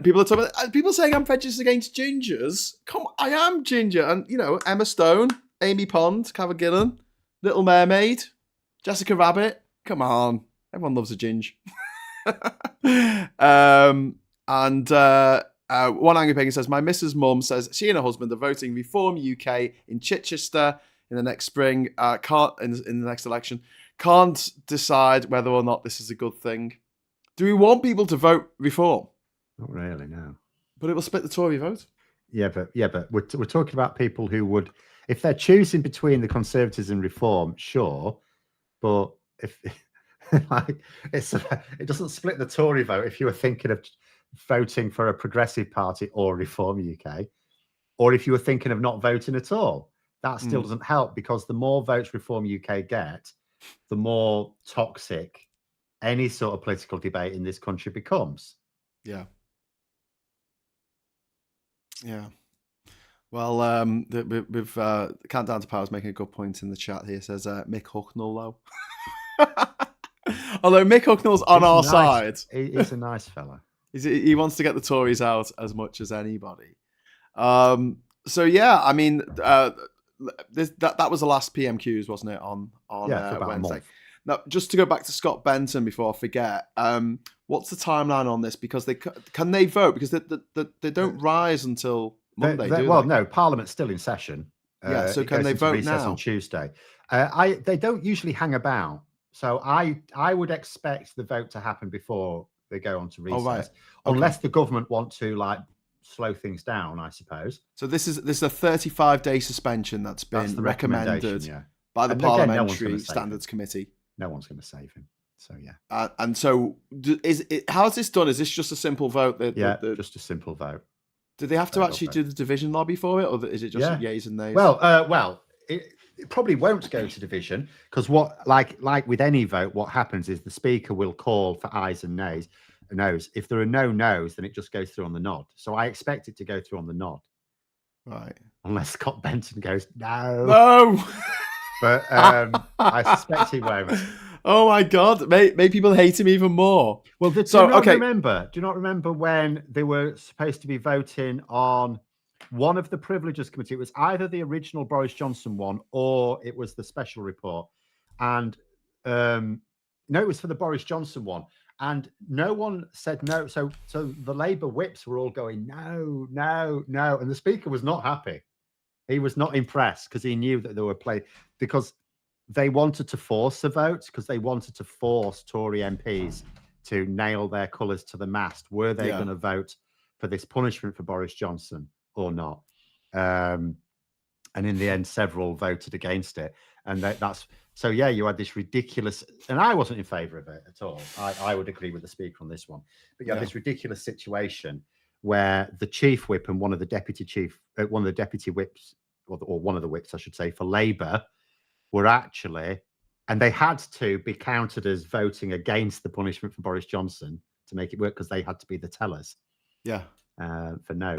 people are talking about, people saying I'm prejudiced against gingers. Come on, I am ginger. And, Emma Stone, Amy Pond, Cara Gillan, Little Mermaid, Jessica Rabbit. Come on. Everyone loves a ginge. One angry pagan says, my Mrs. Mum says she and her husband are voting Reform UK in Chichester in the next spring, in the next election. Can't decide whether or not this is a good thing. Do we want people to vote Reform? Not really, no. But it will split the Tory vote. Yeah, but we're talking about people who would, if they're choosing between the Conservatives and Reform, sure. But if it doesn't split the Tory vote if you were thinking of voting for a Progressive Party or Reform UK, or if you were thinking of not voting at all. That still doesn't help, because the more votes Reform UK get, the more toxic any sort of political debate in this country becomes. Yeah. Well, we've Countdown to Power is making a good point in the chat here. Says Mick Hucknall, though. Although Mick Hucknall's on our side. He's a nice fella. He wants to get the Tories out as much as anybody. So yeah, I mean, that was the last PMQs, wasn't it? On Wednesday. Now, just to go back to Scott Benton before I forget, what's the timeline on this? Because can they vote? Because they don't rise until Monday. No, Parliament's still in session. So can they vote now on Tuesday? They don't usually hang about. So I would expect the vote to happen before they go on to recess, okay. Unless the government want to slow things down, I suppose. So this is a 35-day suspension that's been recommended by the Parliamentary Standards Committee. No one's going to save him. So yeah. And so how's this done? Is this just a simple vote? Just a simple vote. Do they have to actually do the division lobby for it, or is it just yeas and nays? Well, it probably won't go to division because like with any vote, what happens is the speaker will call for ayes and nays. No's. If there are no no's, then it just goes through on the nod. So I expect it to go through on the nod. Right. Unless Scott Benton goes, no. But I suspect he won't. Oh my God! Make people hate him even more. Well, do you not remember when they were supposed to be voting on one of the privileges committee? It was either the original Boris Johnson one or it was the special report. And no, it was for the Boris Johnson one. And no one said no. So the Labour whips were all going, no. And the speaker was not happy. He was not impressed because he knew that they were because they wanted to force a vote, because they wanted to force Tory MPs to nail their colours to the mast. Were they going to vote for this punishment for Boris Johnson or not? And in the end, several voted against it. And you had this ridiculous, and I wasn't in favour of it at all. I would agree with the speaker on this one. But you had this ridiculous situation where the chief whip and one of the deputy whips, or one of the whips, I should say, for Labour, were actually, and they had to be counted as voting against the punishment for Boris Johnson to make it work, because they had to be the tellers. Yeah. For no.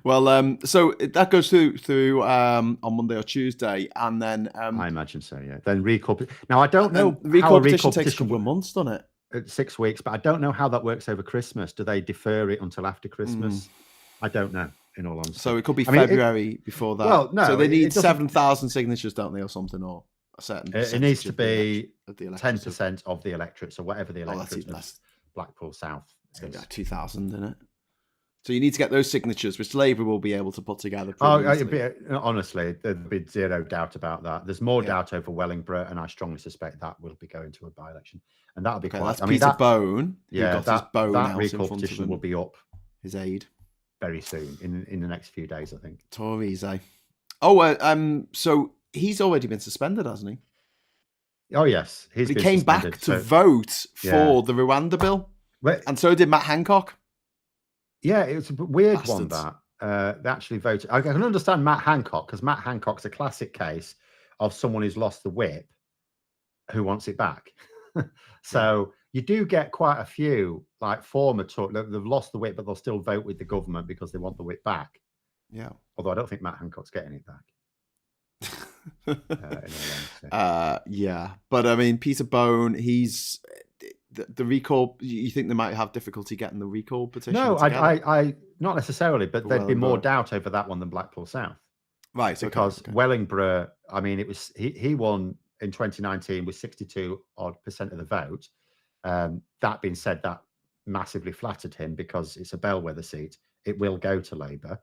Well, so that goes through on Monday or Tuesday, and then I imagine so. Yeah. Then recall. Now I don't know. Recall petition takes a couple of months, doesn't it? 6 weeks, but I don't know how that works over Christmas. Do they defer it until after Christmas? I don't know. In all honesty, so it could be February before that. Well, no. So they need 7,000 signatures, don't they, or something, or a certain. It needs to be 10% of the electorate. So whatever the electorate is, Blackpool South. It's going to be like 2,000, isn't it? So you need to get those signatures, which Labour will be able to put together. Honestly, there'd be zero doubt about that. There's more doubt over Wellingborough, and I strongly suspect that will be going to a by-election, and that'll be quite. That's Peter Bone. Yeah, that recall petition will be up. His aid very soon in the next few days, I think. Tories, eh? Oh, so he's already been suspended, hasn't he? Oh yes, he came back to vote for the Rwanda bill. And so did Matt Hancock. Yeah, it was a weird one that they actually voted. I can understand Matt Hancock, because Matt Hancock's a classic case of someone who's lost the whip who wants it back. So you do get quite a few former Tories. They've lost the whip, but they'll still vote with the government because they want the whip back. Yeah. Although I don't think Matt Hancock's getting it back. Yeah, but I mean, Peter Bone, he's the recall. You think they might have difficulty getting the recall petition? No, I not necessarily, but there'd be more doubt over that one than Blackpool South, right? Because Wellingborough, I mean, it was he won in 2019 with 62% of the vote. That being said, that massively flattered him because it's a bellwether seat. It will go to Labour.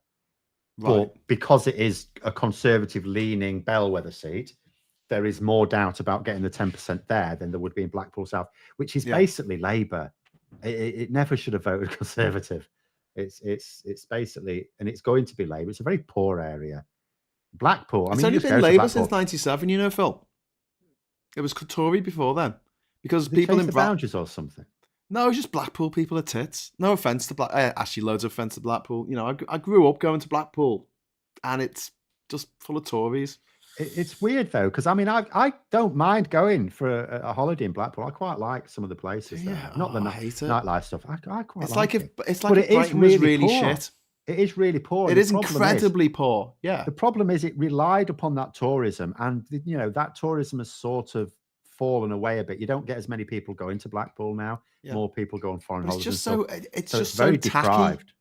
Right. But because it is a conservative-leaning bellwether seat, there is more doubt about getting the 10% there than there would be in Blackpool South, which is basically Labour. It never should have voted Conservative. It's basically, and it's going to be Labour. It's a very poor area. Blackpool. It's only been Labour since '97. You know, Phil. It was Tory before then, because people in boundaries or something. No, it's just Blackpool people are tits. No offence to actually loads of offence to Blackpool. You know, I grew up going to Blackpool, and it's just full of Tories. It's weird though, because I mean, I don't mind going for a holiday in Blackpool. I quite like some of the places there. Not the nightlife stuff. I quite like it. It's like if Brighton was really shit. It is really poor. It is incredibly poor. Yeah. The problem is it relied upon that tourism, and that tourism has sort of fallen away a bit. You don't get as many people going to Blackpool now. Yeah. More people go on foreign holidays. It's just so very tacky. Deprived.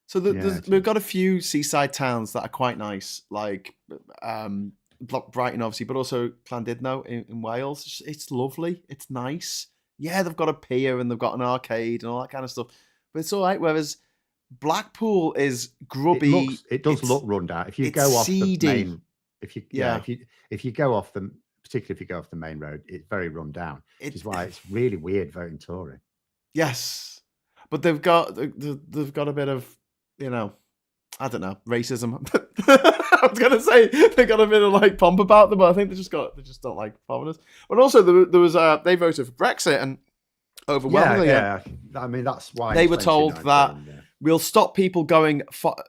So we've got a few seaside towns that are quite nice, like Brighton, obviously, but also Llandudno in Wales. It's lovely. It's nice. Yeah, they've got a pier and they've got an arcade and all that kind of stuff. But it's all right. Whereas Blackpool is grubby. It does look run down. If you go off the main, if you go off the, particularly if you go off the main road, it's very run down. Which is why it's really weird voting Tory. Yes, but they've got a bit of, I don't know, racism. I was gonna say they got a bit of like pomp about them, but I think they just don't like foreigners. But also there was they voted for Brexit and overwhelmingly. Yeah. I mean that's why they were told that we'll stop people going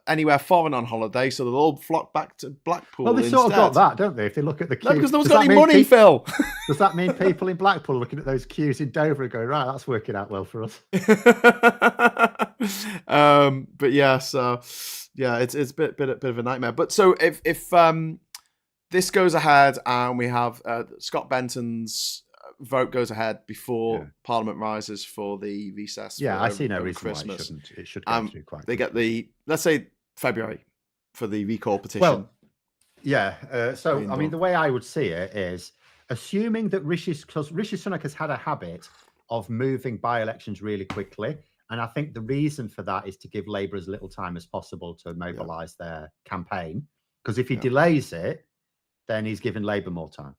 anywhere foreign on holiday, so they'll all flock back to Blackpool. Well, they sort of got that, don't they? If they look at the queue, no, because no one's got any money, Phil. Does that mean people in Blackpool looking at those queues in Dover and going, right, that's working out well for us? But yeah, so yeah, it's a bit of a nightmare. But so if this goes ahead and we have Scott Benton's vote goes ahead before Parliament rises for the recess. Yeah, I see no reason Christmas. Why it shouldn't. It should go through quite. They get let's say February for the recall petition. Well, yeah. So I mean, the way I would see it is assuming that Rishi Sunak has had a habit of moving by-elections really quickly, and I think the reason for that is to give Labour as little time as possible to mobilise their campaign. Because if he delays it, then he's given Labour more time.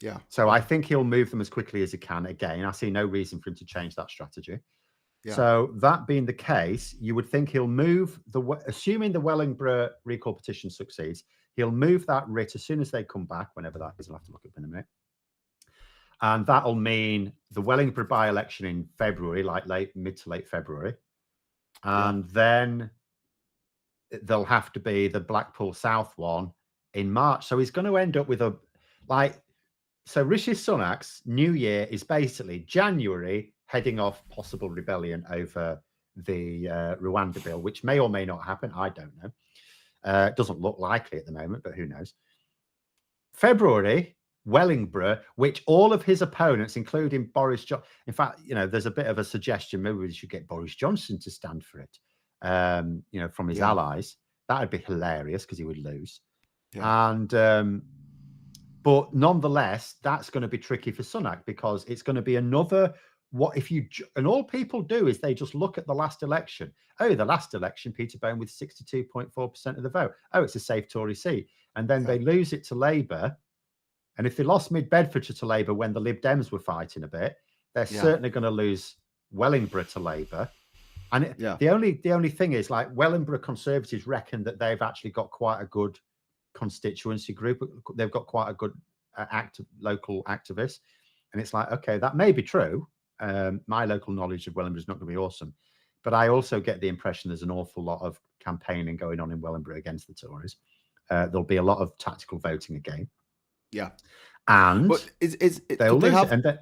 Yeah. So I think he'll move them as quickly as he can. Again, I see no reason for him to change that strategy. Yeah. So that being the case, you would think he'll move assuming the Wellingborough recall petition succeeds, he'll move that writ as soon as they come back, whenever that is. I'll have to look up in a minute. And that'll mean the Wellingborough by-election in February, like mid to late February. And then there'll have to be the Blackpool South one in March. So he's going to end up with so Rishi Sunak's New Year is basically January, heading off possible rebellion over the Rwanda bill, which may or may not happen. I don't know. It doesn't look likely at the moment, but who knows? February, Wellingborough, which all of his opponents, including Boris Johnson, in fact, there's a bit of a suggestion maybe we should get Boris Johnson to stand for it, from his allies. That would be hilarious because he would lose. Yeah. And but nonetheless, that's going to be tricky for Sunak because it's going to be another. And all people do is they just look at the last election. Oh, the last election, Peterborough with 62.4% of the vote. Oh, it's a safe Tory seat. And then they lose it to Labour. And if they lost Mid-Bedfordshire to Labour when the Lib Dems were fighting a bit, they're certainly going to lose Wellingborough to Labour. And the only thing is, like, Wellingborough Conservatives reckon that they've actually got quite a good constituency group. They've got quite a good local activists. And it's like, okay, that may be true. My local knowledge of Wellingborough is not going to be awesome. But I also get the impression there's an awful lot of campaigning going on in Wellingborough against the Tories. There'll be a lot of tactical voting again. Yeah. And they'll lose it.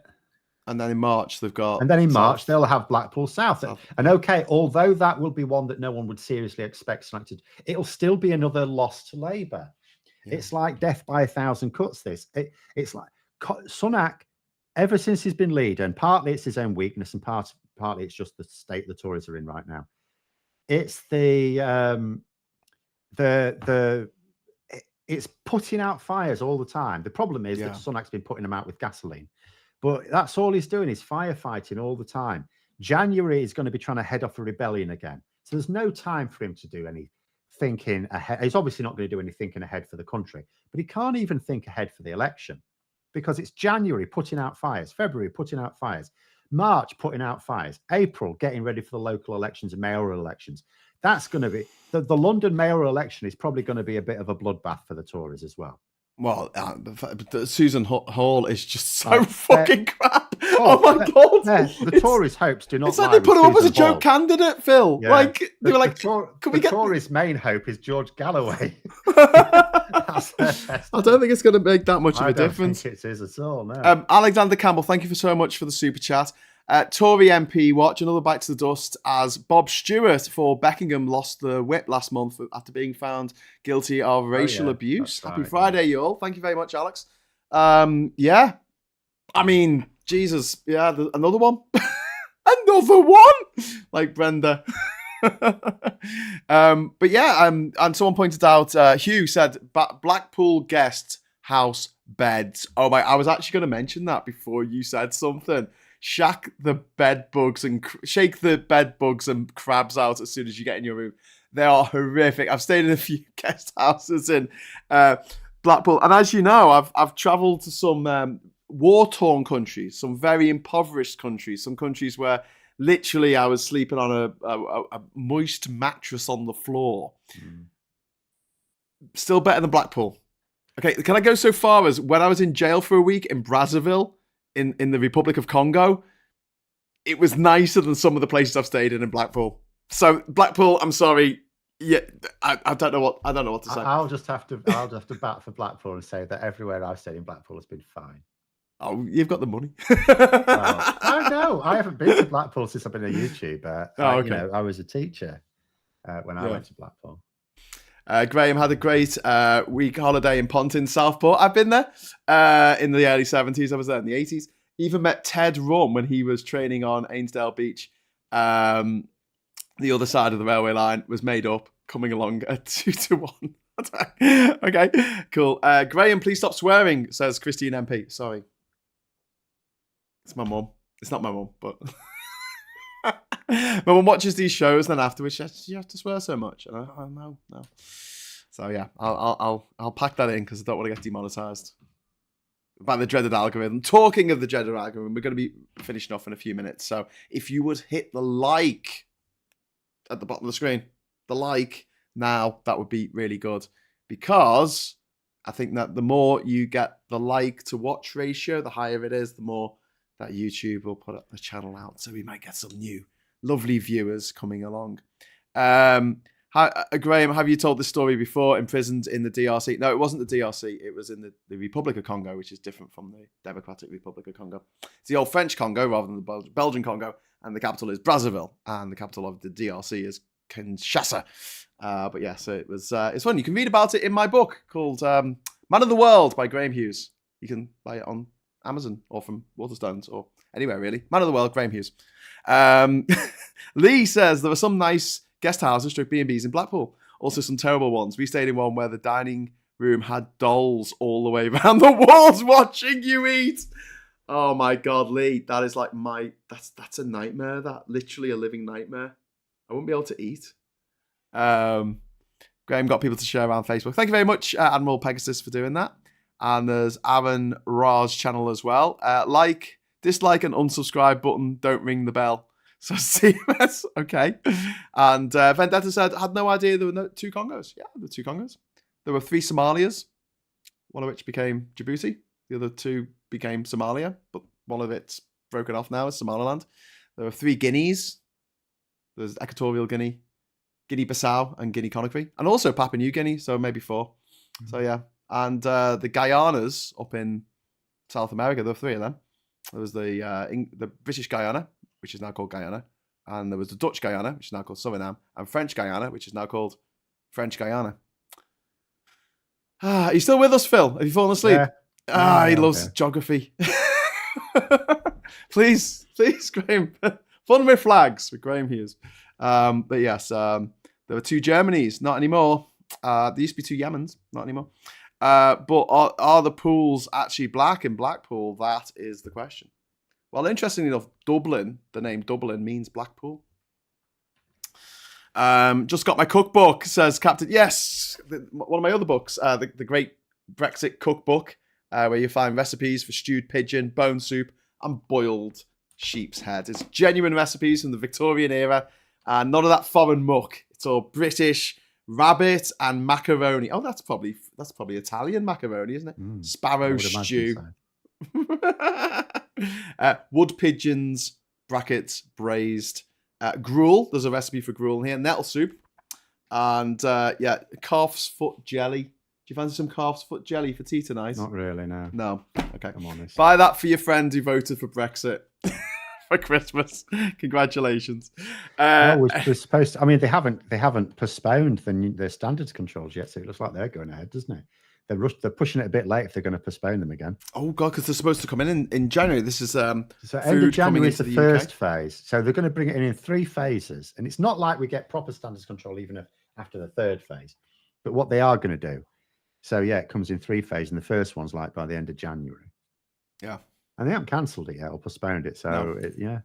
And then in March, they've got... And then in March, they'll have Blackpool South. And okay, although that will be one that no one would seriously expect selected, it'll still be another loss to Labour. Yeah. It's like death by 1,000 cuts, this. It's like Sunak, ever since he's been leader, and partly it's his own weakness and partly it's just the state the Tories are in right now. It's it's putting out fires all the time. The problem is that Sunak's been putting them out with gasoline. But that's all he's doing is firefighting all the time. January is going to be trying to head off a rebellion again. So there's no time for him to do any thinking ahead. He's obviously not going to do any thinking ahead for the country, but he can't even think ahead for the election because it's January putting out fires, February putting out fires, March putting out fires, April getting ready for the local elections and mayoral elections. That's going to be the London mayoral election is probably going to be a bit of a bloodbath for the Tories as well. Well, Susan Hall is just so fucking crap. Oh my God. The Tories' hopes do not. It's like they put her up as a joke candidate, Phil. Yeah. Like they were like, Tories' main hope is George Galloway. I don't think it's going to make that much of a difference. It is at all. No. Alexander Campbell, thank you so much for the super chat. Tory MP watch, another bite to the dust as Bob Stewart for Beckingham lost the whip last month after being found guilty of racial abuse. Happy Friday, you all. Thank you very much, Alex. Yeah. I mean, Jesus. Yeah, another one. Another one! Like Brenda. But yeah, and someone pointed out, Hughes said, Blackpool guest house beds. Oh my, I was actually going to mention that before you said something. Shake the bed bugs and crabs out as soon as you get in your room. They are horrific. I've stayed in a few guest houses in Blackpool, and as you know, I've travelled to some war-torn countries, some very impoverished countries, some countries where literally I was sleeping on a moist mattress on the floor. Still better than Blackpool. Okay, can I go so far as when I was in jail for a week in Brazzaville, in the Republic of Congo, it was nicer than some of the places I've stayed in Blackpool. So Blackpool, I'm sorry. Yeah, I don't know what to say. I'll just have to bat for Blackpool and say that everywhere I've stayed in Blackpool has been fine. Oh, you've got the money. Well, I know. I haven't been to Blackpool since I've been a YouTuber. Okay. I was a teacher when I went to Blackpool. Graham had a great week holiday in Pontin, Southport. I've been there in the early 70s. I was there in the 80s. Even met Ted Rum when he was training on Ainsdale Beach. The other side of the railway line was made up, coming along at 2-1. Okay, cool. Graham, please stop swearing, says Christine MP. Sorry. It's my mum. It's not my mum, but... my mum watches these shows, and then afterwards you have to swear so much. And no. So yeah, I'll pack that in because I don't want to get demonetized. About the dreaded algorithm. Talking of the dreaded algorithm, we're going to be finishing off in a few minutes. So if you would hit the like at the bottom of the screen, the like now, that would be really good, because I think that the more you get the like to watch ratio, the higher it is, the more that YouTube will put the channel out. So we might get some new lovely viewers coming along. Graham, have you told this story before? Imprisoned in the DRC? No, it wasn't the DRC. It was in the Republic of Congo, which is different from the Democratic Republic of Congo. It's the old French Congo rather than the Belgian Congo, and the capital is Brazzaville, and the capital of the DRC is Kinshasa. But yeah, so it was. It's fun. You can read about it in my book called Man of the World by Graham Hughes. You can buy it on Amazon or from Waterstones or anywhere really. Man of the World, Graham Hughes. Lee says there were some nice guest houses, B&Bs in Blackpool. Also some terrible ones. We stayed in one where the dining room had dolls all the way around the walls watching you eat. Oh my God, Lee, that is like that's a nightmare. That literally a living nightmare. I wouldn't be able to eat. Graham got people to share around Facebook. Thank you very much, Admiral Pegasus, for doing that. And there's Aaron Ra's channel as well. Dislike, and unsubscribe button. Don't ring the bell. So CMS, okay. And Vendetta said, had no idea there were 2 Congos. Yeah, there were 2 Congos. There were 3 Somalias, one of which became Djibouti. The other 2 became Somalia, but one of it's broken off now as Somaliland. There were 3 Guineas. There's Equatorial Guinea, Guinea-Bissau, and Guinea-Conakry. And also Papua New Guinea, so maybe 4. Mm-hmm. So yeah. And the Guyanas up in South America, there were 3 of them. There was the British Guyana, which is now called Guyana. And there was the Dutch Guyana, which is now called Suriname. And French Guyana, which is now called French Guyana. Are you still with us, Phil? Have you fallen asleep? Yeah. He loves geography. Please, Graham. Fun with flags with Graham Hughes. But yes, there were 2 Germanys, not anymore. There used to be 2 Yemens, not anymore. But are the pools actually black in Blackpool? That is the question. Well, interestingly enough, Dublin, the name Dublin means Blackpool. Just got my cookbook, says Captain. Yes, one of my other books, the Great Brexit Cookbook, where you find recipes for stewed pigeon, bone soup, and boiled sheep's head. It's genuine recipes from the Victorian era, and none of that foreign muck. It's all British. Rabbit and macaroni. Oh, that's probably Italian macaroni, isn't it? Sparrow stew. So. Wood pigeons, brackets, braised. Gruel. There's a recipe for gruel here. Nettle soup. And calf's foot jelly. Do you fancy some calf's foot jelly for tea tonight? Not really, no. No. Okay. I'm honest. Buy that for your friend who voted for Brexit. for Christmas. Congratulations. We're supposed to, I mean, they haven't postponed their standards controls yet, so it looks like they're going ahead, doesn't it? They're pushing it a bit late if they're going to postpone them again. Oh God, because they're supposed to come in January. This is so end of January is the first phase. So they're going to bring it in 3 phases, and it's not like we get proper standards control even after the 3rd phase. But what they are going to do, so yeah, it comes in 3 phases, and the first one's like by the end of January. Yeah, and they haven't cancelled it yet or postponed it. So yeah.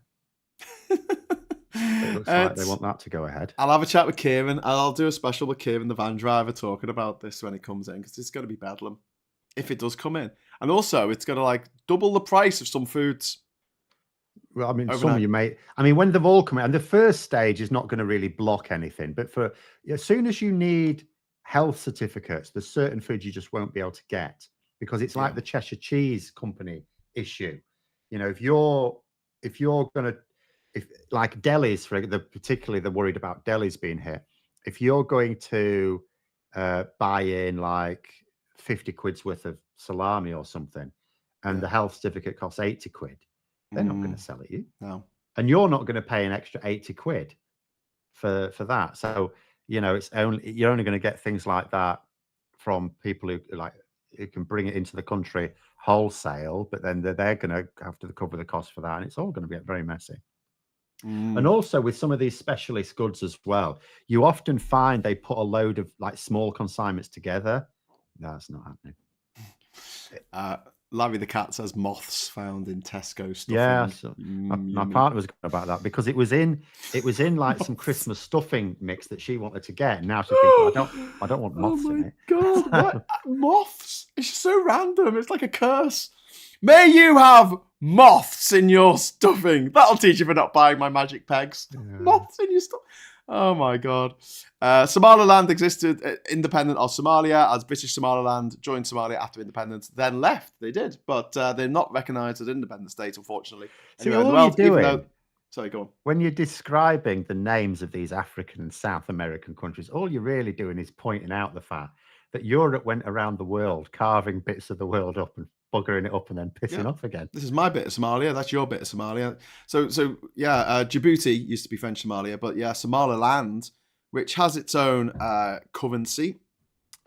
It looks like they want that to go ahead. I'll have a chat with Kieran. I'll do a special with Kieran, the van driver, talking about this when it comes in, because it's going to be bedlam if it does come in. And also, it's going to like double the price of some foods. Well, I mean, some you may. I mean, when they've all come in, and the first stage is not going to really block anything. But for as soon as you need health certificates, there's certain foods you just won't be able to get, because it's like the Cheshire Cheese Company issue. You know, if you're going to, if like delis, particularly they're worried about delis being here. If you're going to buy in like 50 quid's worth of salami or something, and the health certificate costs 80 quid, they're not going to sell it you. No. And you're not going to pay an extra 80 quid for that. So, you know, you're only going to get things like that from people who can bring it into the country wholesale, but then they're going to have to cover the cost for that, and it's all going to get very messy. And also with some of these specialist goods as well, you often find they put a load of like small consignments together. That's not happening. Larry the cat says moths found in Tesco stuffing. Yeah, so my partner was going about that, because it was in like some Christmas stuffing mix that she wanted to get. And now she's thinking, I don't want moths in it. God, what? Moths? It's just so random. It's like a curse. May you have moths in your stuffing. That'll teach you for not buying my magic pegs. Yeah. Moths in your stuff. Oh my God. Somaliland existed independent of Somalia, as British Somaliland joined Somalia after independence, then left. They did, but they're not recognised as independent states, unfortunately. So all you're doing, sorry, go on. When you're describing the names of these African and South American countries, all you're really doing is pointing out the fact that Europe went around the world, carving bits of the world up and buggering it up and then pissing off again. This is my bit of Somalia. That's your bit of Somalia. So Djibouti used to be French Somalia, but Somaliland, which has its own currency,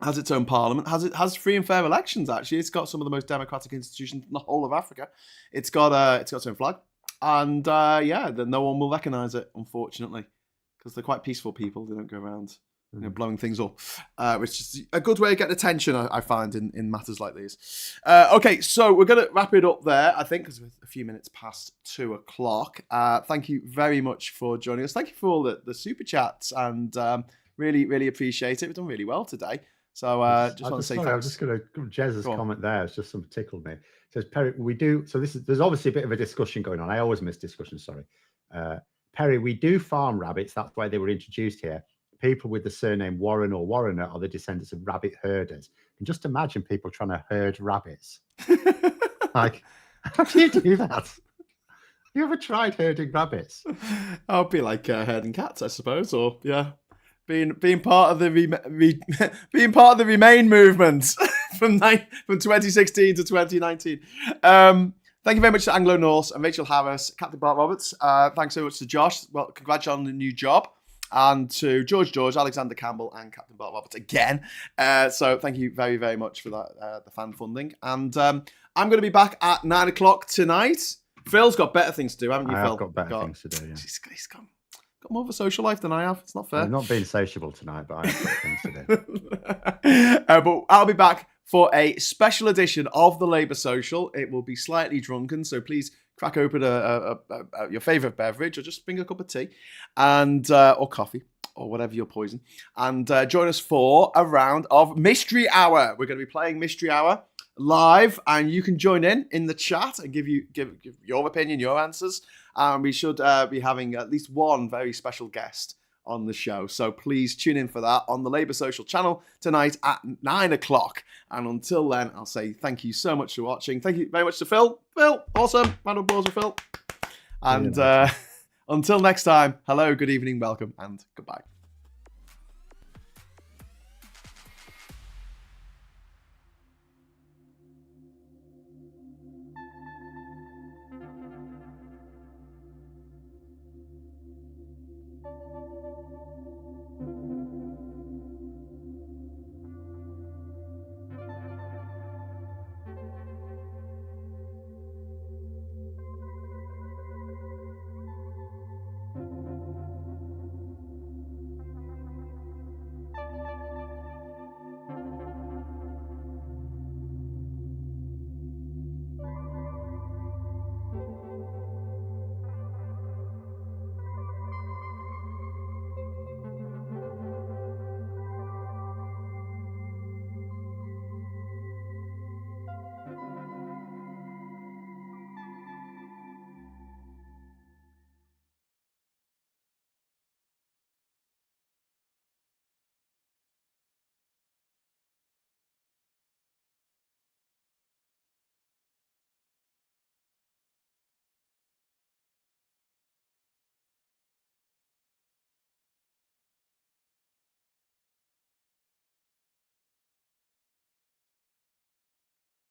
has its own parliament, has free and fair elections. Actually, it's got some of the most democratic institutions in the whole of Africa. It's got its own flag, and no one will recognise it, unfortunately, because they're quite peaceful people. They don't go around blowing things up, which is a good way to get attention, I find, in matters like these. Okay, so we're going to wrap it up there, I think, because we're a few minutes past 2:00. Thank you very much for joining us. Thank you for all the super chats, and really, really appreciate it. We've done really well today. So just want to say thanks. I was just going to Jez's comment there. It's just something tickled me. It says, Perry, we do. So there's obviously a bit of a discussion going on. I always miss discussion. Sorry, Perry. We do farm rabbits. That's why they were introduced here. People with the surname Warren or Warrener are the descendants of rabbit herders. And just imagine people trying to herd rabbits. Like, how do you do that? You ever tried herding rabbits? I'll be like herding cats, I suppose, or being part of the being part of the Remain movement from 2016 to 2019. Thank you very much to Anglo Norse and Rachel Harris, Captain Bart Roberts. Thanks so much to Josh. Well, congratulations on the new job. And to George, Alexander Campbell, and Captain Bart Roberts again. So thank you very, very much for that, the fan funding. And I'm going to be back at 9:00 tonight. Phil's got better things to do, haven't you, Phil? I've got better things to do, yeah. He's got more of a social life than I have. It's not fair. I'm not being sociable tonight, but I've got things to do. But I'll be back for a special edition of the Labour Social. It will be slightly drunken, so please crack open your favourite beverage, or just bring a cup of tea, and or coffee, or whatever your poison, and join us for a round of Mystery Hour. We're going to be playing Mystery Hour live, and you can join in the chat and give your opinion, your answers. And we should be having at least one very special guest on the show. So please tune in for that on the Labour Social channel tonight at 9:00. And until then, I'll say thank you so much for watching. Thank you very much to Phil. Phil, awesome. Round of applause for Phil. And until next time, hello, good evening, welcome, and goodbye.